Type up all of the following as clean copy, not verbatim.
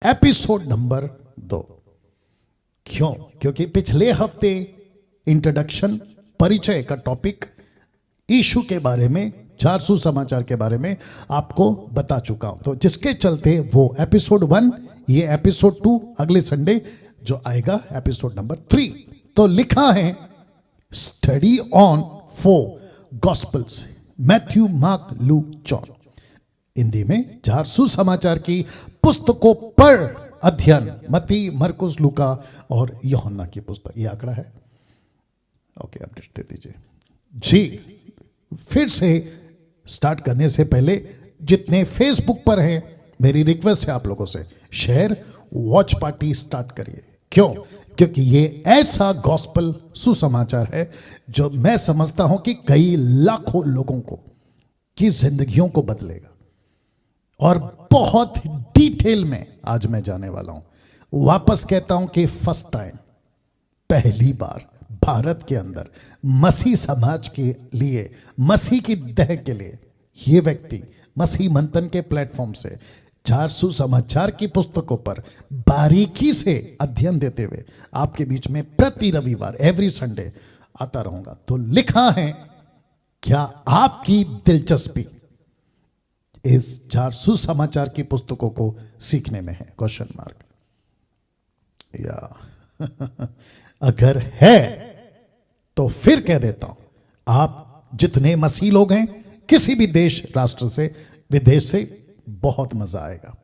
Episode number 2। क्यों? क्योंकि पिछले हफ्ते इंट्रोडक्शन परिचय का टॉपिक इशू के बारे में, चारसू समाचार के बारे में आपको बता चुका हूं, तो जिसके चलते वो एपिसोड 1, ये एपिसोड 2 अगले संडे जो आएगा एपिसोड नंबर 3। तो लिखा है study on 4 gospels, Matthew, mark, look, John. Hindi में चारसू समाचार की पुस्तकों पर अध्ययन, मत्ती, मरकुस, लूका और यूहन्ना की पुस्तक। ये आंकड़ा है, ओके, अपडेट दे दीजिए जी। फिर से स्टार्ट करने से पहले जितने फेसबुक पर हैं, मेरी रिक्वेस्ट है आप लोगों से, शेयर, वॉच पार्टी स्टार्ट करिए। क्यों? क्योंकि ये ऐसा गॉस्पेल सुसमाचार है जो मैं समझता हूं कि कई लाखों लोगों को की जिंदगियों को बदलेगा, और बहुत डिटेल में आज मैं जाने वाला हूं। वापस कहता हूं कि फर्स्ट टाइम, पहली बार भारत के अंदर मसीह समाज के लिए, मसीह की दह के लिए, यह व्यक्ति मसीह मंथन के प्लेटफॉर्म से चारसू समाचार की पुस्तकों पर बारीकी से अध्ययन देते हुए आपके बीच में प्रति रविवार, एवरी संडे आता रहूंगा। तो लिखा है, क्या आपकी दिलचस्पी इस चारसू समाचार की पुस्तकों को सीखने में है? Question mark. या अगर है तो फिर कह देता हूं, आप जितने मसीह लोग हैं, किसी भी देश, राष्ट्र से, विदेश से, बहुत मजा आएगा।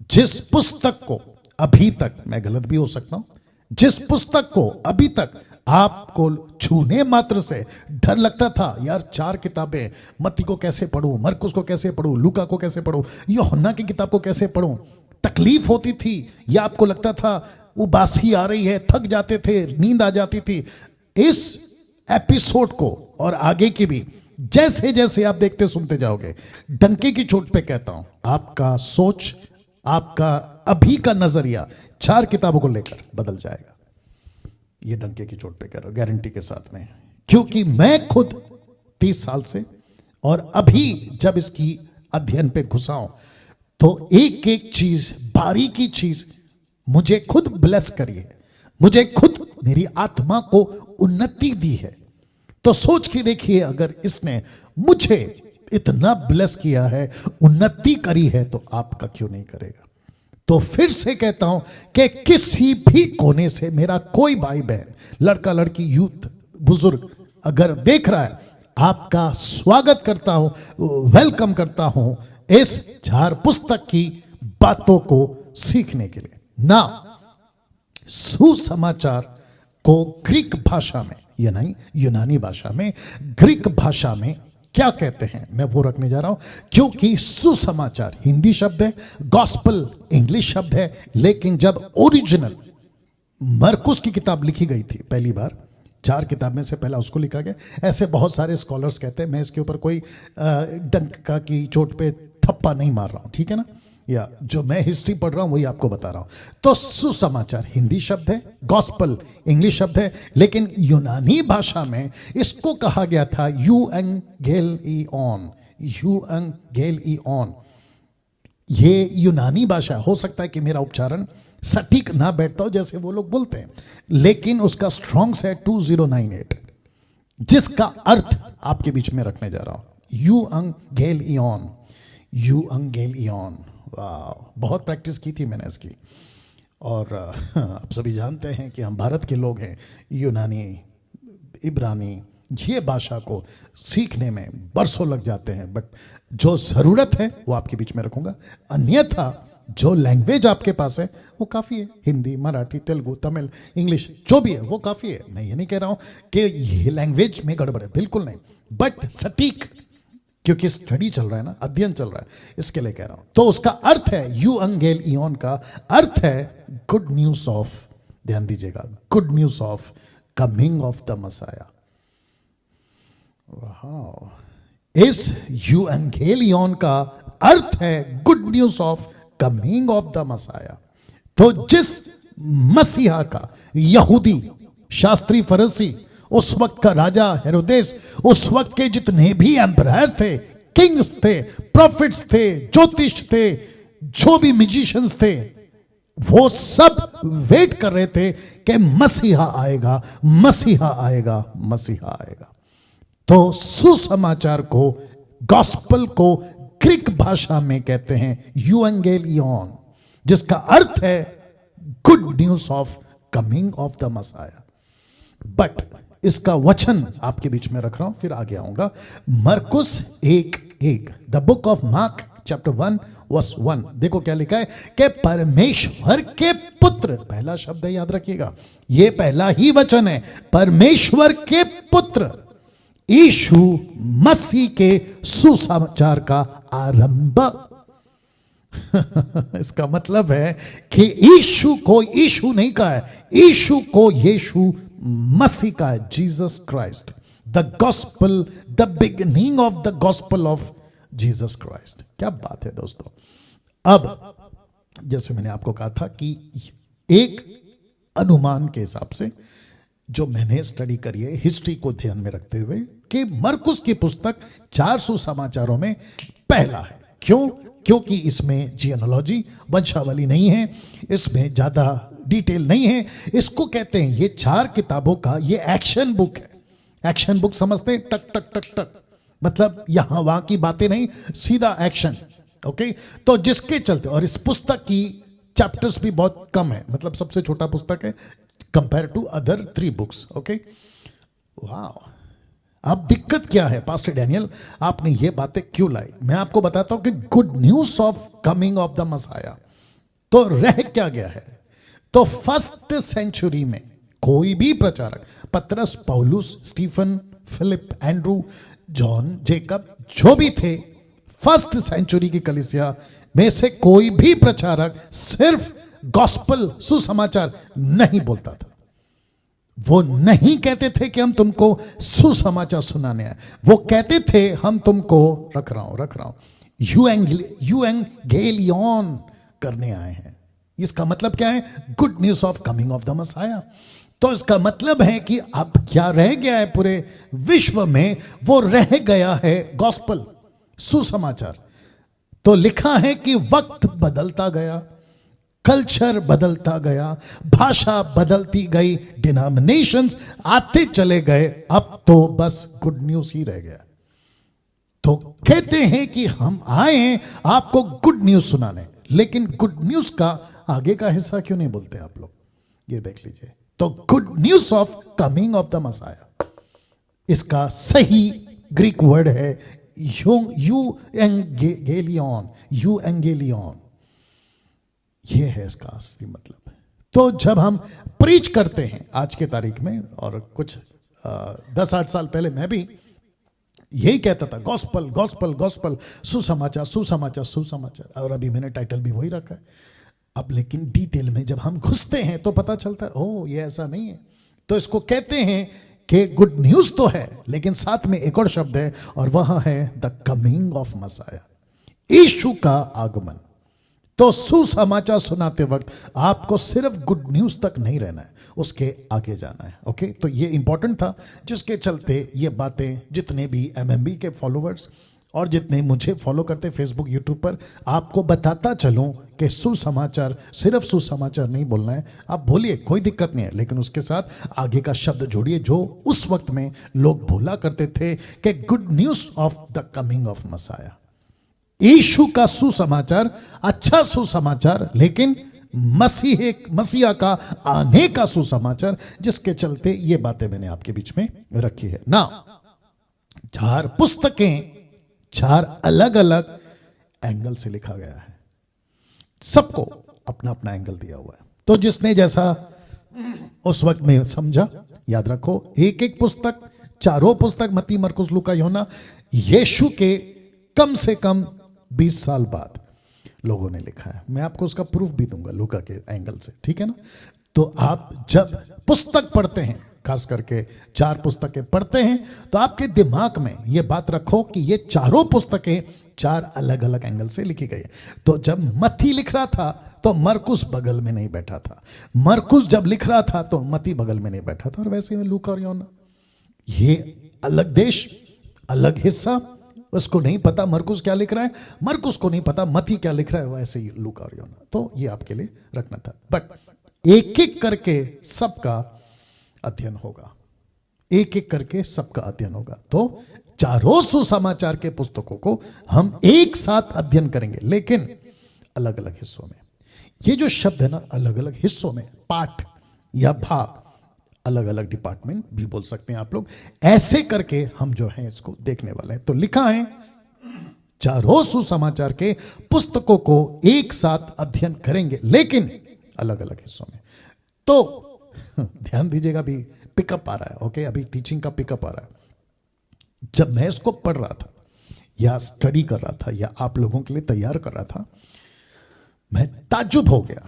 जिस पुस्तक को अभी तक, मैं गलत भी हो सकता हूं, जिस पुस्तक को अभी तक आपको छूने मात्र से डर लगता था, यार 4 किताबें, मत्ती को कैसे पढ़ूं, मरकुस को कैसे पढ़ूं, लूका को कैसे पढ़ूं, यूहन्ना की किताब को कैसे पढ़ूं, तकलीफ होती थी, या आपको लगता था उबासी आ रही है, थक जाते थे, नींद आ जाती थी, इस एपिसोड को और आगे की भी जैसे जैसे आप देखते सुनते जाओगे, डंके की चोट पे कहता हूं, आपका सोच, आपका अभी का नजरिया 4 किताबों को लेकर बदल जाएगा। ये डंके की चोट पे कह रहा हूं, गारंटी के साथ में, क्योंकि मैं खुद 30 साल से, और अभी जब इसकी अध्ययन पे घुसा हूं, तो एक एक चीज, बारीकी चीज मुझे खुद ब्लेस करी है, मुझे खुद मेरी आत्मा को उन्नति दी है। तो सोच के देखिए, अगर इसने मुझे इतना ब्लेस किया है, उन्नति करी है, तो आपका क्यों नहीं करेगा? तो फिर से कहता हूं कि किसी भी कोने से मेरा कोई भाई बहन, लड़का लड़की, यूथ, बुजुर्ग अगर देख रहा है, आपका स्वागत करता हूं, वेलकम करता हूं इस 4 पुस्तक की बातों को सीखने के लिए। ना सुसमाचार को ग्रीक भाषा में, या नहीं यूनानी भाषा में, ग्रीक भाषा में क्या कहते हैं, मैं वो रखने जा रहा हूं, क्योंकि सुसमाचार हिंदी शब्द है, गॉस्पेल इंग्लिश शब्द है, लेकिन जब ओरिजिनल मरकुस की किताब लिखी गई थी पहली बार, 4 किताब में से पहला उसको लिखा गया, ऐसे बहुत सारे स्कॉलर्स कहते हैं। मैं इसके ऊपर कोई डंका की चोट पे थप्पा नहीं मार रहा हूं, ठीक है ना, या जो मैं हिस्ट्री पढ़ रहा हूं वही आपको बता रहा हूं। तो सुसमाचार हिंदी शब्द है, गॉस्पेल इंग्लिश शब्द है, लेकिन यूनानी भाषा में इसको कहा गया था यूएंगेलिओन, यूएंगेलिओन। ये यूनानी भाषा, हो सकता है कि मेरा उच्चारण सटीक ना बैठता हो जैसे वो लोग बोलते हैं, लेकिन उसका स्ट्रॉन्ग्स है 2098, जिसका अर्थ आपके बीच में रखने जा रहा हूं, यूएंगेलिओन, यूएंगेलिओन। वाह, बहुत प्रैक्टिस की थी मैंने इसकी, और आप सभी जानते हैं कि हम भारत के लोग हैं, यूनानी, इब्रानी, ये भाषा को सीखने में बरसों लग जाते हैं, बट जो ज़रूरत है वो आपके बीच में रखूंगा। अन्यथा जो लैंग्वेज आपके पास है वो काफ़ी है, हिंदी, मराठी, तेलुगु, तमिल, इंग्लिश, जो भी है वो काफ़ी है। मैं ये नहीं कह रहा हूँ कि ये लैंग्वेज में गड़बड़ है, बिल्कुल नहीं, बट सटीक, क्योंकि स्टडी चल रहा है ना, अध्ययन चल रहा है, इसके लिए कह रहा हूं। तो उसका अर्थ है, यूएंगेलिओन का अर्थ है गुड न्यूज ऑफ, ध्यान दीजिएगा, good news of coming of the messiah. वाह, इस यूएंगेलिओन का अर्थ है good news of coming of the messiah. तो जिस मसीहा का यहूदी, शास्त्री, फरीसी, उस वक्त का राजा हेरोदेस, उस वक्त के जितने भी एम्परायर थे, किंग्स थे, प्रॉफिट्स थे, ज्योतिष थे, जो भी म्यूजिशियंस थे वो सब वेट कर रहे थे कि मसीहा आएगा, मसीहा आएगा, मसीहा आएगा। तो सुसमाचार को, गॉस्पल को ग्रीक भाषा में कहते हैं यूएंगेलियन, जिसका अर्थ है good news of coming of the messiah. But इसका वचन आपके बीच में रख रहा हूं, फिर आगे आऊंगा। मरकुस 1:1, the book of Mark chapter 1 verse 1। देखो क्या लिखा है कि परमेश्वर के पुत्र, पहला शब्द है, याद रखिएगा, ये पहला ही वचन है, परमेश्वर के पुत्र यीशु मसीह के सुसमाचार का आरंभ। इसका मतलब है कि यीशु को यीशु नहीं कहा है, यीशु को यीशु मसीह का है, Jesus Christ, the gospel, the beginning of the gospel of Jesus Christ. क्या बात है दोस्तों। अब जैसे मैंने आपको कहा था कि एक अनुमान के हिसाब से जो मैंने स्टडी करी है हिस्ट्री को ध्यान में रखते हुए, कि मरकुस की पुस्तक 4 सुसमाचारों में पहला है। क्यों? क्योंकि इसमें जियोलॉजी, वंशावली नहीं है, इसमें ज्यादा डिटेल नहीं है। इसको कहते हैं, ये 4 किताबों का ये एक्शन बुक है। एक्शन बुक समझते हैं, टक टक टक टक, मतलब यहां वहां की बातें नहीं, सीधा एक्शन। ओके, तो जिसके चलते, और इस पुस्तक की चैप्टर्स भी बहुत कम है, मतलब सबसे छोटा पुस्तक है compare to other 3 books. Okay, वाह। अब दिक्कत क्या है पास्टर डैनियल, आपने ये बातें क्यों लाई? मैं आपको बताता हूं कि good news of coming of the messiah तो रह क्या गया है। तो फर्स्ट सेंचुरी में कोई भी प्रचारक, पतरस, पौलुस, Stephen, Philip, Andrew, John, Jacob, जो भी थे, फर्स्ट सेंचुरी की कलीसिया में से कोई भी प्रचारक सिर्फ गॉस्पल, सुसमाचार नहीं बोलता था। वो नहीं कहते थे कि हम तुमको सुसमाचार सुनाने आए, वो कहते थे हम तुमको रख रहा हूं यूएंगेलियन करने आए हैं। इसका मतलब क्या है? Good news of coming of the messiah. तो इसका मतलब है कि अब क्या रह गया है पूरे विश्व में? वो रह गया है गॉस्पल, सुसमाचार। तो लिखा है कि वक्त बदलता गया, कल्चर बदलता गया, भाषा बदलती गई, डिनोमिनेशंस आते चले गए, अब तो बस गुड न्यूज ही रह गया। तो कहते हैं कि हम आए आपको गुड न्यूज सुनाने, लेकिन गुड न्यूज का आगे का हिस्सा क्यों नहीं बोलते आप लोग? ये देख लीजिए। तो good news of coming of the messiah, इसका सही ग्रीक वर्ड है यूएंगेलियन। ये है इसका असली मतलब। तो जब हम प्रीच करते हैं आज के तारीख में, और कुछ 10-8 साल पहले मैं भी यही कहता था, गॉस्पल गॉस्पल गॉस्पल, सुसमाचार सुसमाचार सुसमाचार, और अभी मैंने टाइटल भी वही रखा है। अब लेकिन डिटेल में जब हम घुसते हैं तो पता चलता है, ओह ये ऐसा नहीं है। तो इसको कहते हैं कि गुड न्यूज तो है, लेकिन साथ में एक और शब्द है, और वह है द कमिंग ऑफ मसाया, यीशु का आगमन। तो सुसमाचार सुनाते वक्त आपको सिर्फ गुड न्यूज तक नहीं रहना है, उसके आगे जाना है। ओके, तो ये इंपॉर्टेंट था, जिसके चलते ये बातें जितने भी एमएमबी के फॉलोअर्स और जितने मुझे फॉलो करते फेसबुक, यूट्यूब पर, आपको बताता चलूं कि सुसमाचार, सिर्फ सुसमाचार नहीं बोलना है। आप बोलिए, कोई दिक्कत नहीं है, लेकिन उसके साथ आगे का शब्द जोड़िए जो उस वक्त में लोग बोला करते थे कि good news of the coming of Messiah, यीशु का सुसमाचार, अच्छा सुसमाचार, लेकिन मसीहा का आने का सुसमाचार, जिसके चलते ये बातें मैंने आपके बीच में रखी है ना। 4 पुस्तकें 4 अलग अलग एंगल से लिखा गया है, सबको अपना अपना एंगल दिया हुआ है। तो जिसने जैसा उस वक्त में समझा, याद रखो, एक एक पुस्तक, चारों पुस्तक, मत्ती, मरकुस, लूका, यूहन्ना, यीशु के कम से कम 20 साल बाद लोगों ने लिखा है। मैं आपको उसका प्रूफ भी दूंगा लूका के एंगल से, ठीक है ना। तो आप जब पुस्तक पढ़ते हैं, खास करके 4 पुस्तकें पढ़ते हैं, तो आपके दिमाग में यह बात रखो कि ये चारों पुस्तकें 4 अलग अलग एंगल से लिखी गई है। तो जब मत्ती लिख रहा था तो मरकुस बगल में नहीं बैठा था, मरकुस जब लिख रहा था तो मत्ती बगल में नहीं बैठा था, और वैसे में लूका और यूहन्ना, ये अलग देश, अलग हिस्सा, उसको नहीं पता मरकुस क्या लिख रहा है, मरकुस को नहीं पता मती क्या लिख रहा है, वैसे ही लूका और योना। तो ये आपके लिए रखना था। बट एक एक करके सबका अध्ययन होगा, एक एक करके सबका अध्ययन होगा। तो चारों सुसमाचार के पुस्तकों को हम एक साथ अध्ययन करेंगे, लेकिन अलग अलग हिस्सों में। ये जो शब्द है ना, अलग अलग हिस्सों में, पाठ या भाग, अलग अलग डिपार्टमेंट भी बोल सकते हैं आप लोग, ऐसे करके हम जो है इसको देखने वाले हैं। तो लिखा है चारों सुसमाचार के पुस्तकों को एक साथ अध्ययन करेंगे, लेकिन अलग अलग हिस्सों में। तो ध्यान दीजिएगा, अभी पिकअप आ रहा है, ओके, अभी टीचिंग का पिकअप आ रहा है। जब मैं इसको पढ़ रहा था या स्टडी कर रहा था या आप लोगों के लिए तैयार कर रहा था, मैं ताज्जुब हो गया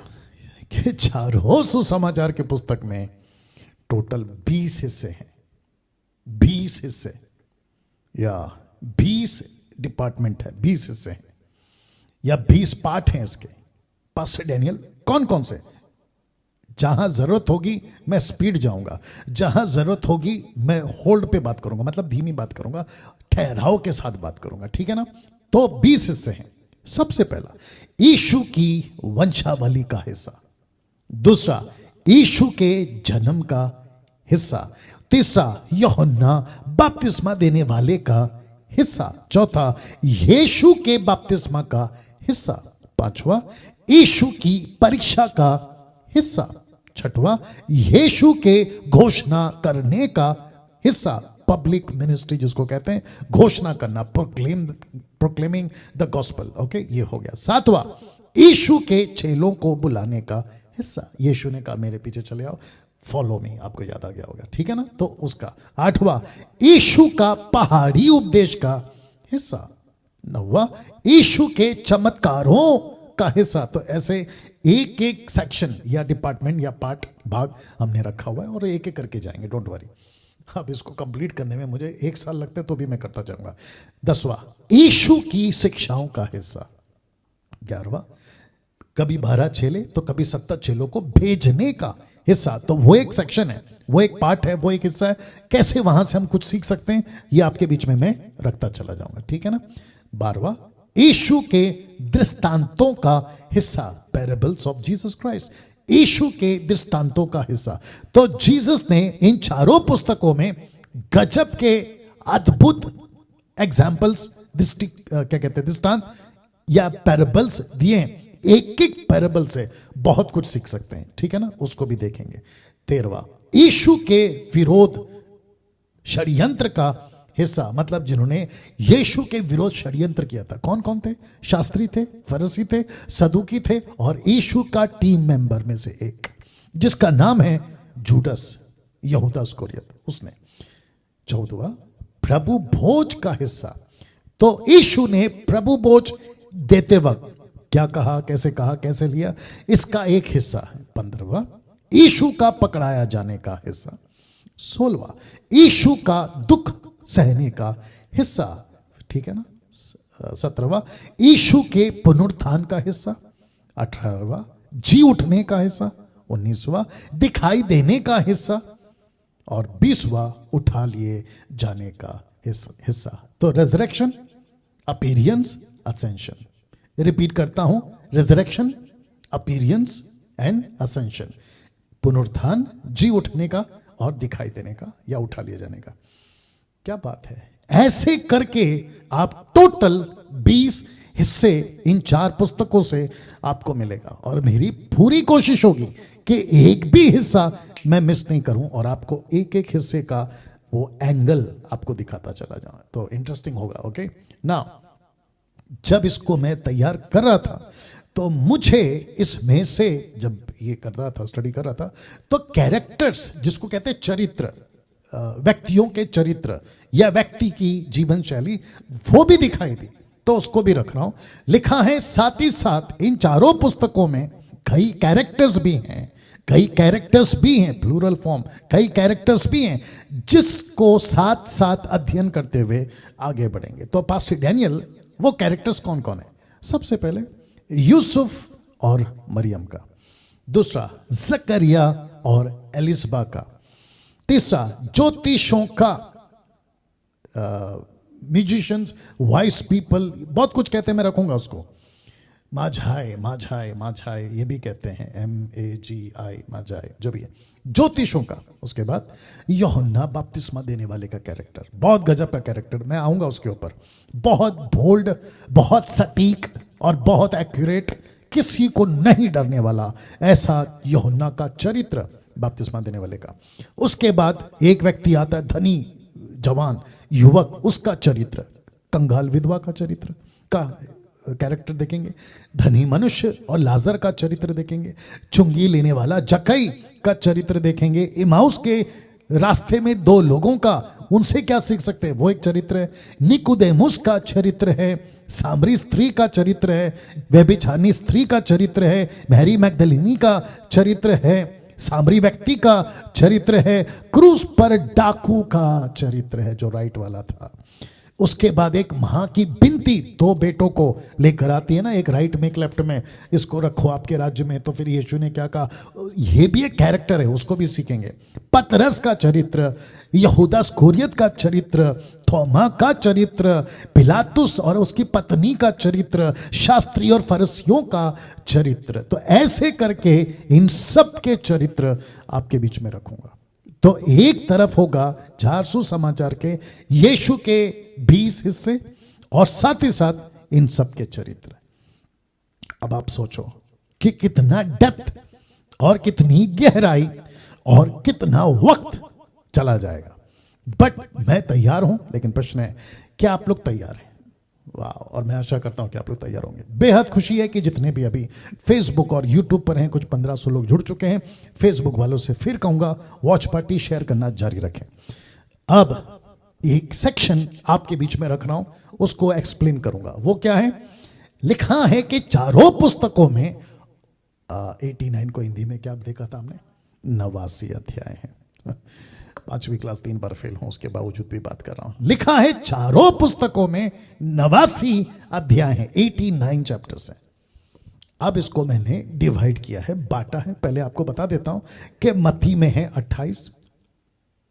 कि चारों सुसमाचार के पुस्तक में टोटल 20 हिस्से हैं, 20 हिस्से या 20 डिपार्टमेंट है, 20 हिस्से हैं या 20 पार्ट हैं इसके। पास्टर डैनियल कौन कौन से? जहां जरूरत होगी मैं स्पीड जाऊंगा, जहां जरूरत होगी मैं होल्ड पे बात करूंगा, मतलब धीमी बात करूंगा, ठहराव के साथ बात करूंगा, ठीक है ना। तो 20 हिस्से हैं। सबसे पहला यीशु की वंशावली का हिस्सा, दूसरा यीशु के जन्म का हिस्सा, तीसरा यूहन्ना बपतिस्मा देने वाले का हिस्सा, चौथा यीशु के बपतिस्मा का हिस्सा, पांचवा यीशु की परीक्षा का हिस्सा, छठवां यीशु के घोषणा करने का हिस्सा, पब्लिक मिनिस्ट्री जिसको कहते हैं, घोषणा करना, प्रोक्लेमिंग द गॉस्पेल, ओके, ये हो गया। सातवां यीशु के चेलों को बुलाने का हिस्सा, यीशु ने कहा मेरे पीछे चले आओ, फॉलो मी, आपको याद आ गया होगा, ठीक है ना। तो उसका आठवां यीशु का पहाड़ी उपदेश का हिस्सा, नौवां यीशु के चमत्कारों का हिस्सा। तो ऐसे एक एक सेक्शन या डिपार्टमेंट या पार्ट भाग हमने रखा हुआ है और एक एक करके जाएंगे, डोंट वरी। अब इसको कंप्लीट करने में मुझे 1 साल लगता है, तो भी मैं करता जाऊंगा। 10वां यीशु की शिक्षाओं का हिस्सा, 11वां कभी 12 चेले तो कभी 70 चेलों को भेजने का हिस्सा। तो वो एक सेक्शन है, वो एक पार्ट है, वो एक हिस्सा है। कैसे वहां से हम कुछ सीख सकते हैं, ये आपके बीच में मैं रखता चला जाऊंगा, ठीक है ना। 12वां यीशु के दृष्टांतों का हिस्सा, पैराबल्स ऑफ जीसस क्राइस्ट, यीशु के दृष्टांतों का हिस्सा। तो जीसस ने इन चारों पुस्तकों में गजब के अद्भुत एग्जाम्पल्स, क्या कहते हैं, दृष्टांत या पैराबल्स दिए। एक एक पैराबल से बहुत कुछ सीख सकते हैं, ठीक है ना, उसको भी देखेंगे। 13वां यीशु के विरोध षड्यंत्र का हिस्सा, मतलब जिन्होंने यीशु के विरोध षड्यंत्र किया था, कौन कौन थे? शास्त्री थे, फरीसी थे, सदूकी थे, और यीशु का टीम मेंबर में से एक जिसका नाम है जूडस, यहूदा इस्करियोत, उसने। 14वां प्रभु भोज का हिस्सा। तो यीशु ने प्रभु भोज देते वक्त क्या कहा, कैसे लिया, इसका एक हिस्सा है। 15वां यीशु का पकड़ाया जाने का हिस्सा। 16वां यीशु का दुख सहने का हिस्सा, ठीक है ना। 17वां यीशु के पुनरुत्थान का हिस्सा। 18वां जी उठने का हिस्सा। 19वां दिखाई देने का हिस्सा, और 20वां उठा लिए जाने का हिस्सा। तो रेजरेक्शन, अपीरियंस, असेंशन। रिपीट करता हूं, रेजरेक्शन, अपीरियंस एंड असेंशन, पुनरुत्थान, जी उठने का और दिखाई देने का या उठा लिए जाने का। क्या बात है। ऐसे करके आप टोटल 20 हिस्से इन 4 पुस्तकों से आपको मिलेगा, और मेरी पूरी कोशिश होगी कि एक भी हिस्सा मैं मिस नहीं करूं और आपको एक एक हिस्से का वो एंगल आपको दिखाता चला जाऊं। तो इंटरेस्टिंग होगा, ओके ना। जब इसको मैं तैयार कर रहा था तो मुझे इसमें से, जब ये कर रहा था, स्टडी कर रहा था, तो कैरेक्टर्स जिसको कहते हैं चरित्र, व्यक्तियों के चरित्र या व्यक्ति की जीवन शैली, वो भी दिखाई दी, तो उसको भी रख रहा हूं। लिखा है साथ ही साथ इन चारों पुस्तकों में कई कैरेक्टर्स भी हैं, प्लूरल फॉर्म, कई कैरेक्टर्स भी हैं जिसको साथ साथ अध्ययन करते हुए आगे बढ़ेंगे। तो पास्टर डैनियल वो कैरेक्टर्स कौन कौन है? सबसे पहले यूसुफ और मरियम का, दूसरा जकरिया और एलिसबा का, तीसरा ज्योतिषों का म्यूजिशियंस, वॉइस पीपल, बहुत कुछ कहते हैं, मैं रखूंगा उसको। माझाए, माझाए, माझाए ये भी कहते हैं, MAGI, माझाए, जो भी है, ज्योतिषों का। उसके बाद यूहन्ना बपतिस्मा देने वाले का कैरेक्टर, बहुत गजब का कैरेक्टर, मैं आऊंगा उसके ऊपर। बहुत बोल्ड, बहुत सटीक और बहुत एक्यूरेट, किसी को नहीं डरने वाला, ऐसा यूहन्ना का चरित्र बपतिस्मा देने वाले का। उसके बाद एक व्यक्ति आता है, धनी जवान युवक, उसका चरित्र, कंगाल विधवा का चरित्र का कैरेक्टर देखेंगे, धनी मनुष्य और लाजर का चरित्र देखेंगे, चुंगी लेने वाला जक्कई का चरित्र देखेंगे, इमाउस के रास्ते में दो लोगों का, उनसे क्या सीख सकते हैं, वो एक चरित्र है, निकुदेमुस का चरित्र है, सामरी स्त्री का चरित्र है, व्यभिचारिणी स्त्री का चरित्र है, मैरी मैगदलिनी का चरित्र है, सामरी व्यक्ति का चरित्र है, क्रूस पर डाकू का चरित्र है जो राइट वाला था। उसके बाद एक मां की बिनती दो बेटों को लेकर आती है ना, एक राइट में एक लेफ्ट में, इसको रखो आपके राज्य में। तो फिर यीशु ने क्या कहा, ये भी एक कैरेक्टर है, उसको भी सीखेंगे। पतरस का चरित्र, यहूदा इस्करियोत का चरित्र, थोमा का चरित्र, पिलातुस और उसकी पत्नी का चरित्र, शास्त्री और फरीसियों का चरित्र। तो ऐसे करके इन सब के चरित्र आपके बीच में रखूंगा। तो एक तरफ होगा जार सुसमाचार के यीशु के 20 हिस्से और साथ ही साथ इन सब के चरित्र। अब आप सोचो कि कितना डेप्थ और कितनी गहराई और कितना वक्त चला जाएगा। बट मैं तैयार हूं, लेकिन प्रश्न है क्या आप लोग तैयार हैं? वाह, और मैं आशा करता हूं कि आप लोग तैयार होंगे। बेहद खुशी है कि जितने भी अभी फेसबुक और यूट्यूब पर हैं, कुछ 1500 लोग जुड़ चुके हैं। फेसबुक वालों से फिर कहूंगा, वॉच पार्टी शेयर करना जारी रखें। अब एक सेक्शन आपके बीच में रख रहा हूं, उसको एक्सप्लेन करूंगा। वो क्या है? लिखा है कि चारों पुस्तकों में 89 को हिंदी में क्या देखा था हमने, 89 अध्याय है। 5वीं क्लास 3 बार फेल हूं, उसके बावजूद भी बात कर रहा हूं। लिखा है चारों पुस्तकों में 89 अध्याय हैं, 89 चैप्टर्स हैं। अब इसको मैंने डिवाइड किया है, बांटा है। पहले आपको बता देता हूं कि मत्ती में है 28,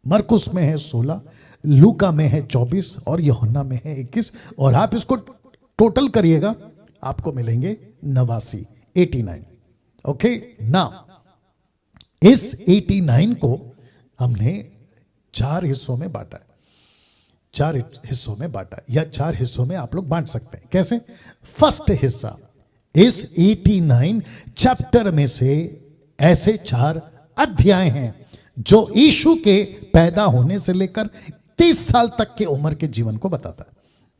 मरकुस में है 16, लूका में है 24 और यूहन्ना में है 21। और आप इसको टोटल करिएगा, आपको मिलेंगे 89। ओके, नाउ इस 89 को हमने 4 हिस्सों में बांटा है। 4 हिस्सों में बांटा, या 4 हिस्सों में आप लोग बांट सकते हैं। कैसे? फर्स्ट हिस्सा, इस 89 चैप्टर में से ऐसे 4 अध्याय हैं जो यीशु के पैदा होने से लेकर 30 साल तक के उम्र के जीवन को बताता है।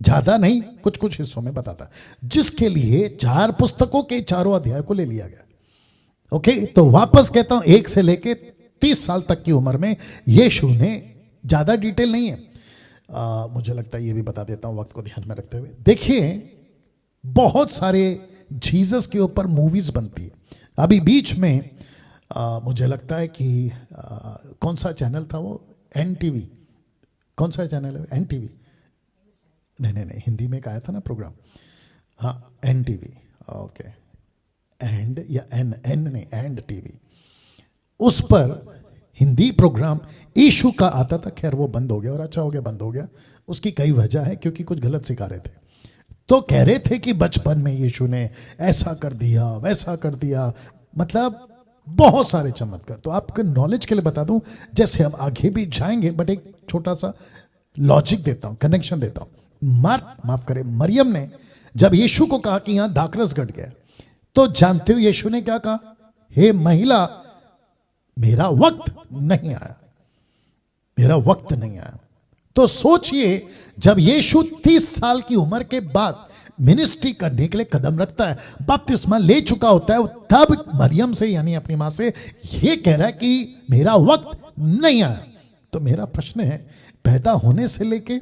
ज्यादा नहीं, कुछ कुछ हिस्सों में बताता है, जिसके लिए 4 पुस्तकों के चारों अध्याय को ले लिया गया। ओके, तो वापस कहता हूं, 1 से लेके 30 साल तक की उम्र में यीशु ने, ज्यादा डिटेल नहीं है, मुझे लगता है ये भी बता देता हूं वक्त को ध्यान में रखते हुए। देखिए, बहुत सारे जीसस के ऊपर मूवीज बनती है। अभी बीच में मुझे लगता है कि कौन सा चैनल था वो, NTV, कौन सा चैनल है? NTV नहीं, हिंदी में एक आया था ना प्रोग्राम, हाँ NTV, ओके, एंड या एन नहीं, एंड टीवी, उस पर हिंदी प्रोग्राम यीशु का आता था। खैर वो बंद हो गया, और अच्छा हो गया बंद हो गया। उसकी कई वजह है, क्योंकि कुछ गलत सिखा रहे थे। तो कह रहे थे कि बचपन में यीशु ने ऐसा कर दिया, वैसा कर दिया, मतलब बहुत सारे चमत्कार। तो आपके नॉलेज के लिए बता दूं, जैसे हम आगे भी जाएंगे, बट एक छोटा सा लॉजिक देता हूं, कनेक्शन देता हूं। माफ करें, मरियम ने जब यीशु को कहा कि यहां दाखरस घट गया, तो जानते हो यीशु ने क्या कहा? हे महिला, मेरा वक्त नहीं आया, मेरा वक्त नहीं आया। तो सोचिए, जब यीशु 30 साल की उम्र के बाद मिनिस्ट्री करने के लिए कदम रखता है, बपतिस्मा ले चुका होता है, तब मरियम से, यानी अपनी मां से, यह कह रहा है कि मेरा वक्त नहीं आया। तो मेरा प्रश्न है, पैदा होने से लेके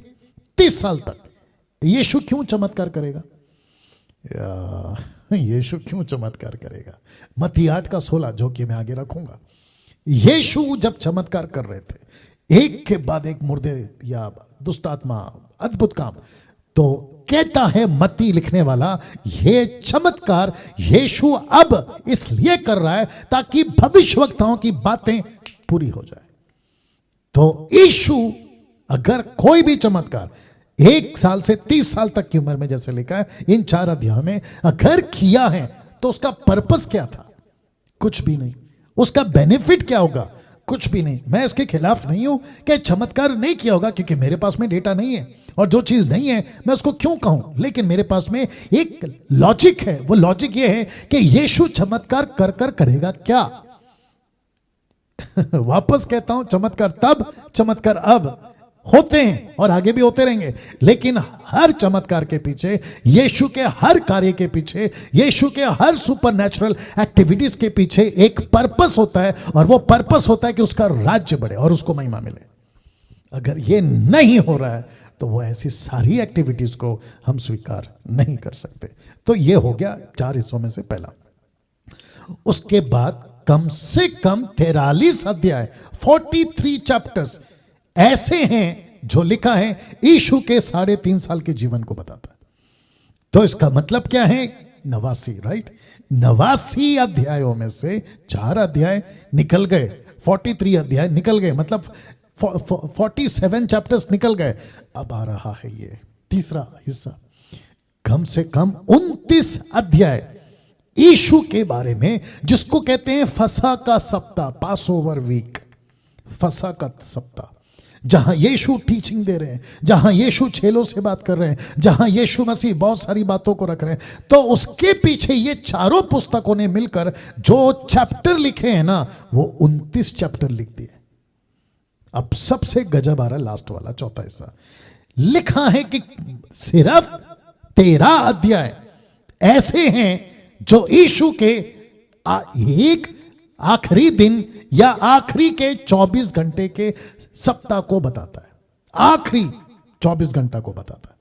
30 साल तक यीशु क्यों चमत्कार करेगा? यीशु क्यों चमत्कार करेगा? मत्ती 8:16, जो कि मैं आगे रखूंगा। यीशु जब चमत्कार कर रहे थे, एक के बाद एक मुर्दे या दुष्ट आत्मा, अद्भुत काम, तो कहता है मत्ती लिखने वाला, ये चमत्कार यीशु अब इसलिए कर रहा है ताकि भविष्यवक्ताओं की बातें पूरी हो जाए। तो यीशु अगर कोई भी चमत्कार 1 साल से 30 साल तक की उम्र में, जैसे लिखा है इन 4 अध्यायों में, अगर किया है तो उसका पर्पस क्या था? कुछ भी नहीं। उसका बेनिफिट क्या होगा? कुछ भी नहीं। मैं इसके खिलाफ नहीं हूं कि चमत्कार नहीं किया होगा, क्योंकि मेरे पास में डेटा नहीं है, और जो चीज नहीं है मैं उसको क्यों कहूं। लेकिन मेरे पास में एक लॉजिक है। वो लॉजिक ये है कि यीशु चमत्कार कर कर करेगा क्या। वापस कहता हूं, चमत्कार तब, चमत्कार अब होते हैं और आगे भी होते रहेंगे, लेकिन हर चमत्कार के पीछे, यीशु के हर कार्य के पीछे, यीशु के हर सुपरनैचुरल एक्टिविटीज के पीछे एक पर्पस होता है, और वो पर्पस होता है कि उसका राज्य बढ़े और उसको महिमा मिले। अगर ये नहीं हो रहा है तो वो ऐसी सारी एक्टिविटीज को हम स्वीकार नहीं कर सकते। तो ये हो गया 4 हिस्सों में से पहला। उसके बाद कम से कम 43 अध्याय, 43 चैप्टर्स ऐसे हैं जो लिखा है यीशु के 3.5 साल के जीवन को बताता है। तो इसका मतलब क्या है? 89, राइट? 89 अध्यायों में से 4 अध्याय निकल गए, 43 अध्याय निकल गए, मतलब 47 चैप्टर्स निकल गए। अब आ रहा है ये तीसरा हिस्सा, कम से कम 29 अध्याय यीशु के बारे में, जिसको कहते हैं फसह का सप्ताह, पास ओवर वीक, फसह का सप्ताह, जहां यीशु टीचिंग दे रहे हैं, जहां यीशु चेलों से बात कर रहे हैं, जहां यीशु मसीह बहुत सारी बातों को रख रहे हैं। तो उसके पीछे ये चारों पुस्तकों ने मिलकर जो चैप्टर लिखे हैं ना, वो 29 चैप्टर लिख दिए। अब सबसे गजब आ रहा है लास्ट वाला, चौथा हिस्सा। लिखा है कि सिर्फ 13 अध्याय ऐसे हैं जो यीशु के एक आखिरी दिन या आखिरी के 24 घंटे के सप्ताह को बताता है। आखिरी 24 घंटा को बताता है,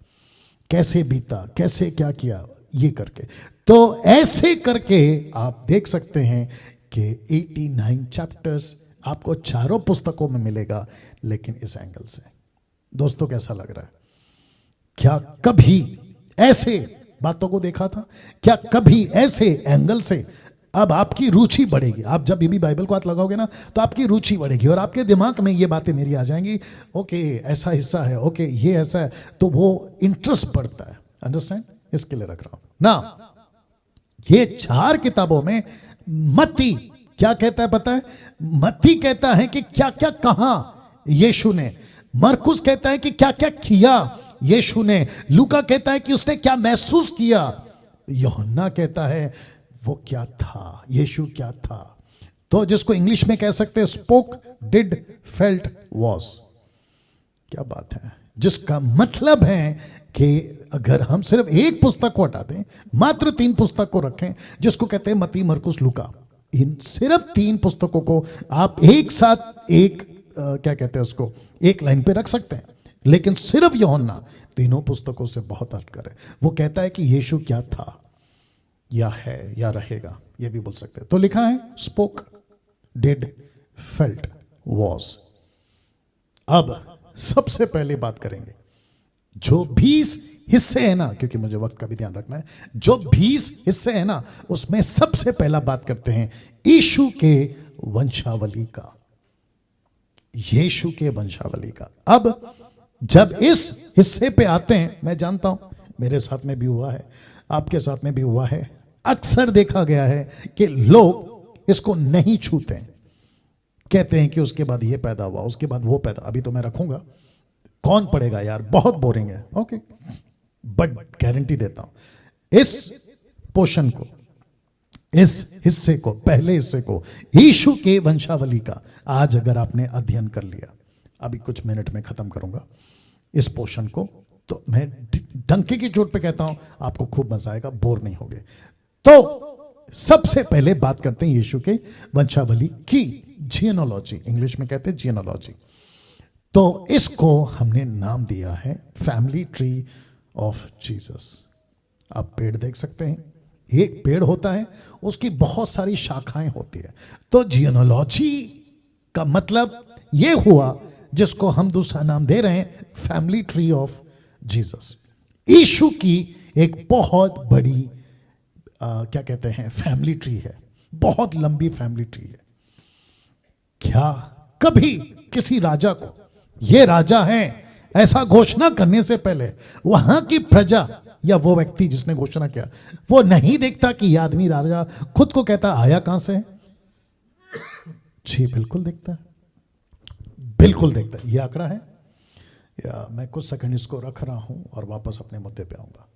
कैसे बीता, कैसे क्या किया, ये करके। तो ऐसे करके आप देख सकते हैं कि 89 चैप्टर्स आपको चारों पुस्तकों में मिलेगा। लेकिन इस एंगल से दोस्तों कैसा लग रहा है? क्या कभी ऐसे बातों को देखा था? क्या कभी ऐसे एंगल से? अब आपकी रुचि बढ़ेगी। आप जब भी बाइबल को हाथ लगाओगे ना, तो आपकी रुचि बढ़ेगी और आपके दिमाग में ये बातें मेरी आ जाएंगी। ओके, ऐसा हिस्सा है, ओके ये ऐसा है, तो वो इंटरेस्ट बढ़ता है। अंडरस्टैंड? इसके लिए रख रहा हूं ना। ये 4 किताबों में मत्ती क्या कहता है पता है? मत्ती कहता है कि क्या क्या कहा यीशु ने। मरकुस कहता है कि क्या क्या किया यीशु ने। लूका कहता है कि उसने क्या महसूस किया। यूहन्ना कहता है वो क्या था, यीशु क्या था। तो जिसको इंग्लिश में कह सकते हैं स्पोक, डिड, फेल्ट, वॉज। क्या बात है। जिसका मतलब है कि अगर हम सिर्फ एक पुस्तक को हटा दें, मात्र 3 पुस्तक को रखें, जिसको कहते हैं मत्ती, मरकुस, लूका, इन सिर्फ 3 पुस्तकों को आप एक साथ एक क्या कहते हैं उसको, एक लाइन पे रख सकते हैं। लेकिन सिर्फ यूहन्ना तीनों पुस्तकों से बहुत हटकर है। वो कहता है कि यीशु क्या था, या है, या रहेगा, ये भी बोल सकते हैं। तो लिखा है स्पोक, डिड, फेल्ट, वॉज। अब सबसे पहले बात करेंगे जो 20 हिस्से हैं ना, क्योंकि मुझे वक्त का भी ध्यान रखना है। जो 20 हिस्से हैं ना, उसमें सबसे पहला बात करते हैं यीशु के वंशावली का। यीशु के वंशावली का। अब जब इस हिस्से पे आते हैं, मैं जानता हूं मेरे साथ में भी हुआ है, आपके साथ में भी हुआ है, अक्सर देखा गया है कि लोग इसको नहीं छूते हैं। कहते हैं कि उसके बाद ये पैदा हुआ, उसके बाद वो पैदा। अभी तो मैं रखूंगा, कौन पढ़ेगा यार, बहुत बोरिंग है। ओके, बट गारंटी देता हूं इस पोर्शन को, इस हिस्से को, पहले हिस्से को, यीशु के वंशावली का, आज अगर आपने अध्ययन कर लिया, अभी कुछ मिनट में खत्म करूंगा इस पोर्शन को, तो मैं डंके की चोट पे कहता हूं आपको खूब मजा आएगा, बोर नहीं होगे। तो सबसे पहले बात करते हैं यीशु के वंशावली की, जियोनोलॉजी, इंग्लिश में कहते हैं जियोनोलॉजी। तो इसको हमने नाम दिया है फैमिली ट्री ऑफ जीसस। आप पेड़ देख सकते हैं, एक पेड़ होता है, उसकी बहुत सारी शाखाएं होती है। तो जियोनोलॉजी का मतलब यह हुआ, जिसको हम दूसरा नाम दे रहे हैं फैमिली ट्री ऑफ जीसस। यीशु की एक बहुत बड़ी क्या कहते हैं फैमिली ट्री है, बहुत लंबी फैमिली ट्री है। क्या कभी किसी राजा को, ये राजा हैं, ऐसा घोषणा करने से पहले वहां की प्रजा या वो व्यक्ति जिसने घोषणा किया वो नहीं देखता कि यह आदमी राजा खुद को कहता आया कहां से है? जी बिल्कुल देखता है, बिल्कुल देखता है। यह आंकड़ा है। या मैं कुछ सेकंड इसको रख रहा हूं और वापस अपने मुद्दे पे आऊंगा।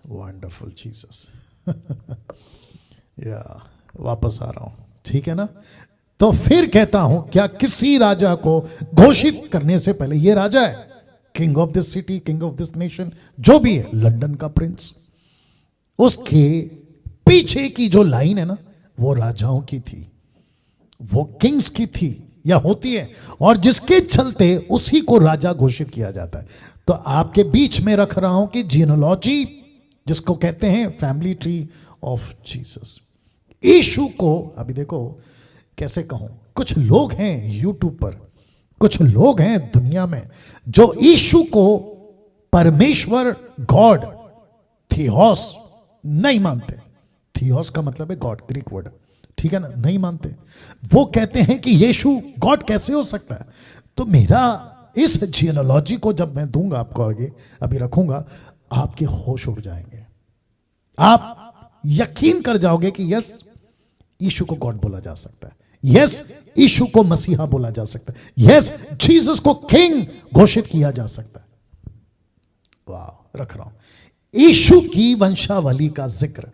Wonderful Jesus. या वापस आ रहा हूं, ठीक है ना। तो फिर कहता हूं क्या किसी राजा को घोषित करने से पहले, यह राजा है, king of this city, king of this nation, जो भी है, लंदन का प्रिंस, उसके पीछे की जो लाइन है ना वो राजाओं की थी, वो किंग्स की थी या होती है, और जिसके चलते उसी को राजा घोषित किया जाता है। तो आपके बीच में रख रहा हूं कि जीनोलॉजी, जिसको कहते हैं फैमिली ट्री ऑफ जीसस, यीशु को, अभी देखो कैसे कहूं, कुछ लोग हैं यूट्यूब पर, कुछ लोग हैं दुनिया में जो यीशु को परमेश्वर, गॉड, थियोस नहीं मानते। थियोस का मतलब है गॉड, ग्रीक वर्ड, ठीक है ना, नहीं मानते। वो कहते हैं कि यीशु गॉड कैसे हो सकता है। तो मेरा इस जियोलॉजी को जब मैं दूंगा आपको आगे, अभी रखूंगा, आपके होश उड़ जाएंगे, आप यकीन कर जाओगे कि यस यीशु को गॉड बोला जा सकता है, यस यीशु को मसीहा बोला जा सकता है, यस जीसस को किंग घोषित किया जा सकता है। वाह, रख रहा हूं। यीशु की वंशावली का जिक्र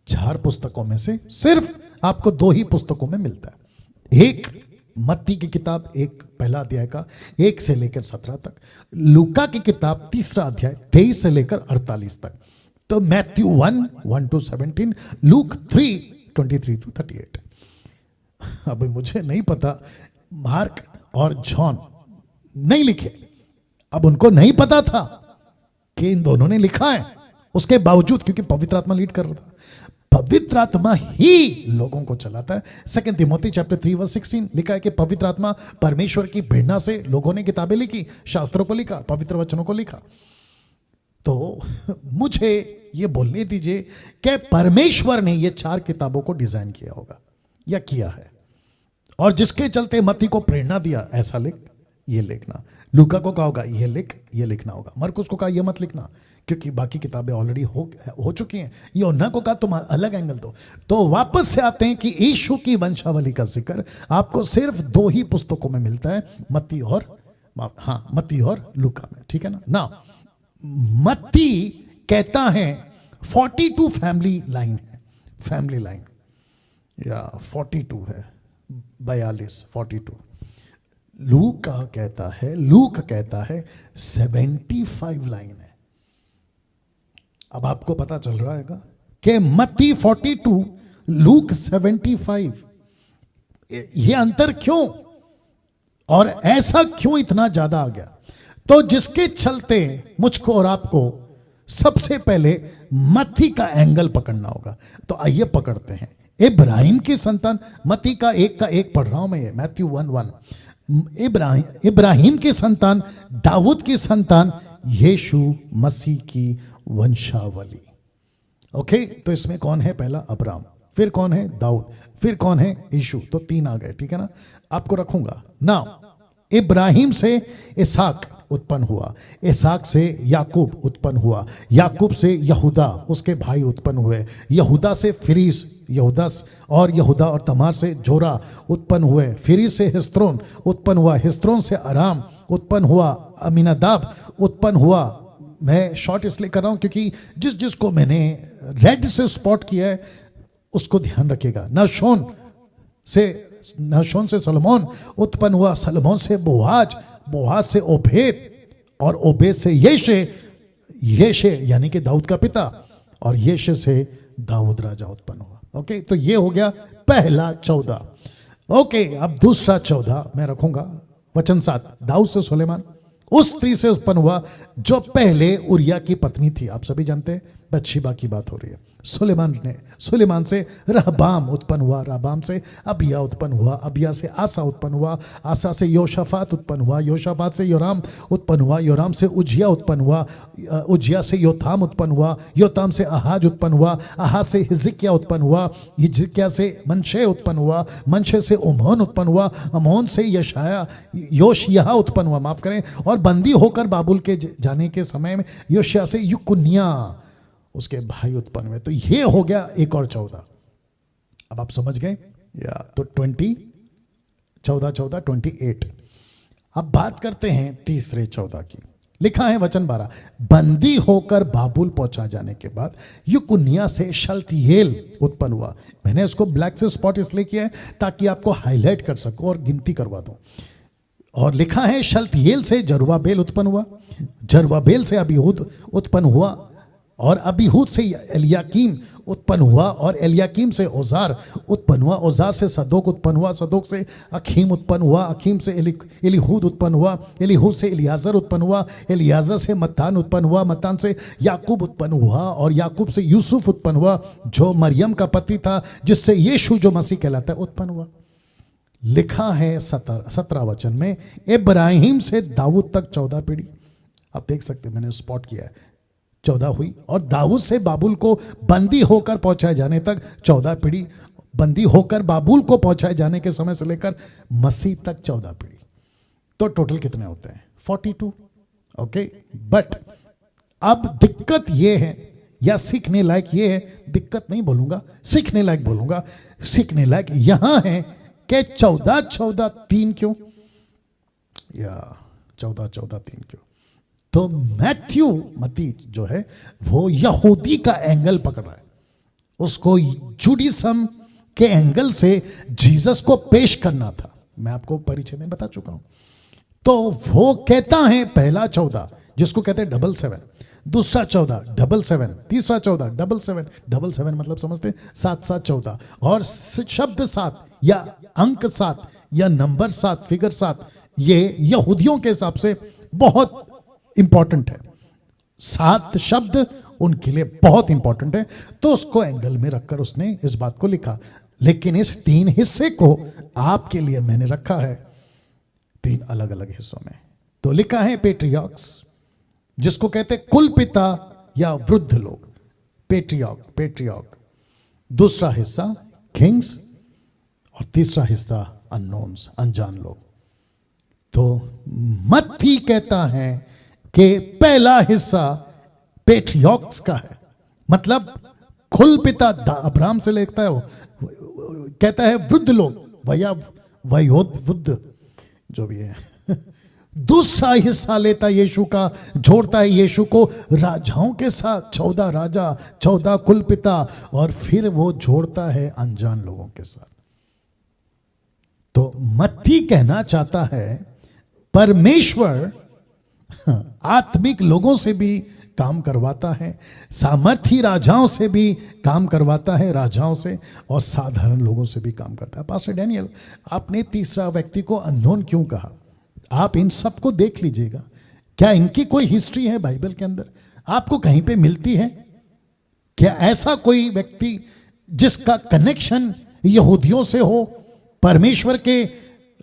4 पुस्तकों में से सिर्फ आपको 2 ही पुस्तकों में मिलता है। एक मत्ती की किताब, एक पहला अध्याय का 1 से लेकर 17 तक, लूका की किताब 3रा अध्याय 23 से लेकर 48 तक, तो मैथ्यू 1 to 17, लूक 3 23 to 38। अब मुझे नहीं पता, मार्क और जॉन नहीं लिखे, अब उनको नहीं पता था कि इन दोनों ने लिखा है, उसके बावजूद, क्योंकि पवित्र आत्मा लीड कर रहा था, पवित्र आत्मा ही लोगों को चलाता है। 2 तिमोथी चैप्टर 3 वर्स 16 लिखा है कि पवित्र आत्मा परमेश्वर की प्रेरणा से लोगों ने किताबें लिखी, शास्त्रों को लिखा, पवित्र वचनों को लिखा। तो मुझे ये बोलने दीजिए कि परमेश्वर ने ये 4 किताबों को डिजाइन किया होगा या किया है, और जिसके चलते मत्ती को प्रेरणा दिया, ऐसा लिख, ये लिखना। लूका को कहा होगा ये लिख, ये लिखना होगा। मरकुस को कहा ये मत लिखना, क्योंकि बाकी किताबें ऑलरेडी हो चुकी हैं। यूहन्ना को कहा तुम अलग एंगल दो। तो वापस से आते हैं कि यीशु की वंशावली का जिक्र आपको सिर्फ 2 ही पुस्तकों में मिलता है, मत्ती और लूका में, ठीक है ना। ना, मत्ती कहता है 42 फैमिली लाइन है, फैमिली लाइन, या 42 है, 42। लूक कहता है 75 लाइन है। अब आपको पता चल रहा है कि मत्ती 42, लूक 75, ये अंतर क्यों, और ऐसा क्यों इतना ज्यादा आ गया? तो जिसके चलते मुझको और आपको सबसे पहले मत्ती का एंगल पकड़ना होगा। तो आइए पकड़ते हैं। इब्राहिम की संतान, मत्ती का 1 पढ़ रहा हूं मैं, ये मैथ्यू 1:1। इब्राहिम की संतान, दाऊद की संतान, यीशु मसीह की वंशावली। ओके, तो इसमें कौन है? पहला अब्राहम, फिर कौन है? दाऊद, फिर कौन है? यीशु। तो 3 आ गए, ठीक है ना। आपको रखूंगा ना। इब्राहिम से इसहाक उत्पन्न हुआ, इसहाक से याकूब उत्पन्न हुआ, याकूब से यहूदा उसके भाई उत्पन्न हुए, यहूदा से फिरीस, यहूदा और तमार से जोरा उत्पन्न हुए, फिरीस से हिस्रोन उत्पन्न हुआ, हिस्रोन से अराम उत्पन्न हुआ, अमीनादाब उत्पन्न हुआ। मैं शॉर्ट इसलिए कर रहा हूं क्योंकि जिसको मैंने रेड से स्पॉट किया है उसको ध्यान रखिएगा। नहशोन से सलमोन उत्पन्न हुआ, सलमोन से बोआज, बोआज से ओबेद, और ओबेद से येशे यानी कि दाऊद का पिता, और येशे से दाऊद राजा उत्पन्न हुआ। ओके, तो ये हो गया पहला 14। ओके, अब दूसरा 14 मैं रखूंगा, वचन 7। दाऊद से सुलेमान उस स्त्री से उत्पन्न हुआ जो पहले उरिया की पत्नी थी। आप सभी जानते हैं बत्शीबा की बात हो रही है। सुलेमान से रहबाम उत्पन्न हुआ, रहबाम से अबिया उत्पन्न हुआ, अबिया से आसा उत्पन्न हुआ, आसा से योशाफात उत्पन्न हुआ, योशाफात से योराम उत्पन्न हुआ, योराम से उजिया उत्पन्न हुआ, उजिया से योताम उत्पन्न हुआ, योताम से आहाज उत्पन्न हुआ, आहाज से हिजकिया उत्पन्न हुआ, हिजकिया से मनशे उत्पन्न हुआ, मनशे से ओमोन उत्पन्न हुआ, अमोन से योशिया उत्पन्न हुआ, माफ करें, और बंदी होकर बाबुल के जाने के समय में योशिया से युकुन्या उसके भाई उत्पन्न हुए। तो ये हो गया एक और 14। अब आप समझ गए या? तो 20 14 14 28। अब बात करते हैं तीसरे 14 की। लिखा है वचन 12, बंदी होकर बाबुल पहुंचा जाने के बाद युकुन्या से शल्तियेल उत्पन्न हुआ। मैंने उसको ब्लैक से स्पॉट इसलिए किया है ताकि आपको हाईलाइट कर सकूं और गिनती करवा दूं। और लिखा है शल्तियेल से जरुब्बाबेल उत्पन्न हुआ, जरुब्बाबेल से अबीहूद उत्पन्न हुआ, और अबीहूद से एलियाकीम उत्पन्न हुआ, और एलियाकीम से औजार उत्पन्न हुआ, औजार से सदोक उत्पन्न हुआ, सदोक से अखीम उत्पन्न हुआ, अखीम से एलीहूद उत्पन्न हुआ, एलीहूद से एलियाजर उत्पन्न हुआ, एलियाजर से मत्तान उत्पन्न हुआ, मत्तान से याकूब उत्पन्न हुआ, और याकूब से यूसुफ उत्पन्न हुआ जो मरियम का पति था, जिससे यीशु जो मसीह कहलाता है उत्पन्न हुआ। लिखा है 17 वचन में, इब्राहिम से दाऊद तक 14 पीढ़ी। आप देख सकते हैं, मैंने स्पॉट किया है, 14 हुई। और दाऊद से बाबुल को बंदी होकर पहुंचाए जाने तक 14 पीढ़ी, बंदी होकर बाबुल को पहुंचाए जाने के समय से लेकर मसीह तक 14 पीढ़ी। तो टोटल कितने होते हैं? 42। ओके, बट अब दिक्कत यह है, या सीखने लायक ये है, दिक्कत नहीं बोलूंगा, सीखने लायक बोलूंगा। सीखने लायक यहां है कि 14 14 3 क्यों, या 14 14 3 क्यों? तो मत्ती जो है वो यहूदी का एंगल पकड़ रहा है, उसको जुडिज्म के एंगल से जीसस को पेश करना था। मैं आपको परिचय में बता चुका हूं। तो वो कहता है पहला 14 जिसको कहते हैं 77, दूसरा 14 77, तीसरा 14 77, 77 मतलब समझते हैं 7 7 14, और शब्द 7 या अंक 7 या नंबर 7, फिगर 7, ये यहूदियों के हिसाब से बहुत इंपॉर्टेंट है। 7 शब्द उनके लिए बहुत इंपॉर्टेंट है, तो उसको एंगल में रखकर उसने इस बात को लिखा। लेकिन इस 3 हिस्से को आपके लिए मैंने रखा है 3 अलग अलग हिस्सों में। तो लिखा है पेट्रियार्क्स, जिसको कहते हैं कुल पिता या वृद्ध लोग, पेट्रियार्क। दूसरा हिस्सा किंग्स, और तीसरा हिस्सा अननोन्स, अनजान लोग। तो मत्ती कहता है कि पहला हिस्सा पेट्रियार्क्स का है, मतलब कुल पिता अब्राहम से लेता है, वो कहता है वृद्ध लोग, वयोवृद्ध जो भी है। दूसरा हिस्सा लेता यीशु का, जोड़ता है यीशु को राजाओं के साथ, 14 राजा, 14 कुल पिता, और फिर वो जोड़ता है अनजान लोगों के साथ। तो मत्ती कहना चाहता है परमेश्वर आत्मिक लोगों से भी काम करवाता है, सामर्थी राजाओं से भी काम करवाता है, राजाओं से, और साधारण लोगों से भी काम करता है। पास्टर डैनियल, आपने तीसरा व्यक्ति को अननोन क्यों कहा? आप इन सबको देख लीजिएगा, क्या इनकी कोई हिस्ट्री है बाइबल के अंदर? आपको कहीं पे मिलती है क्या ऐसा कोई व्यक्ति जिसका कनेक्शन यहूदियों से हो, परमेश्वर के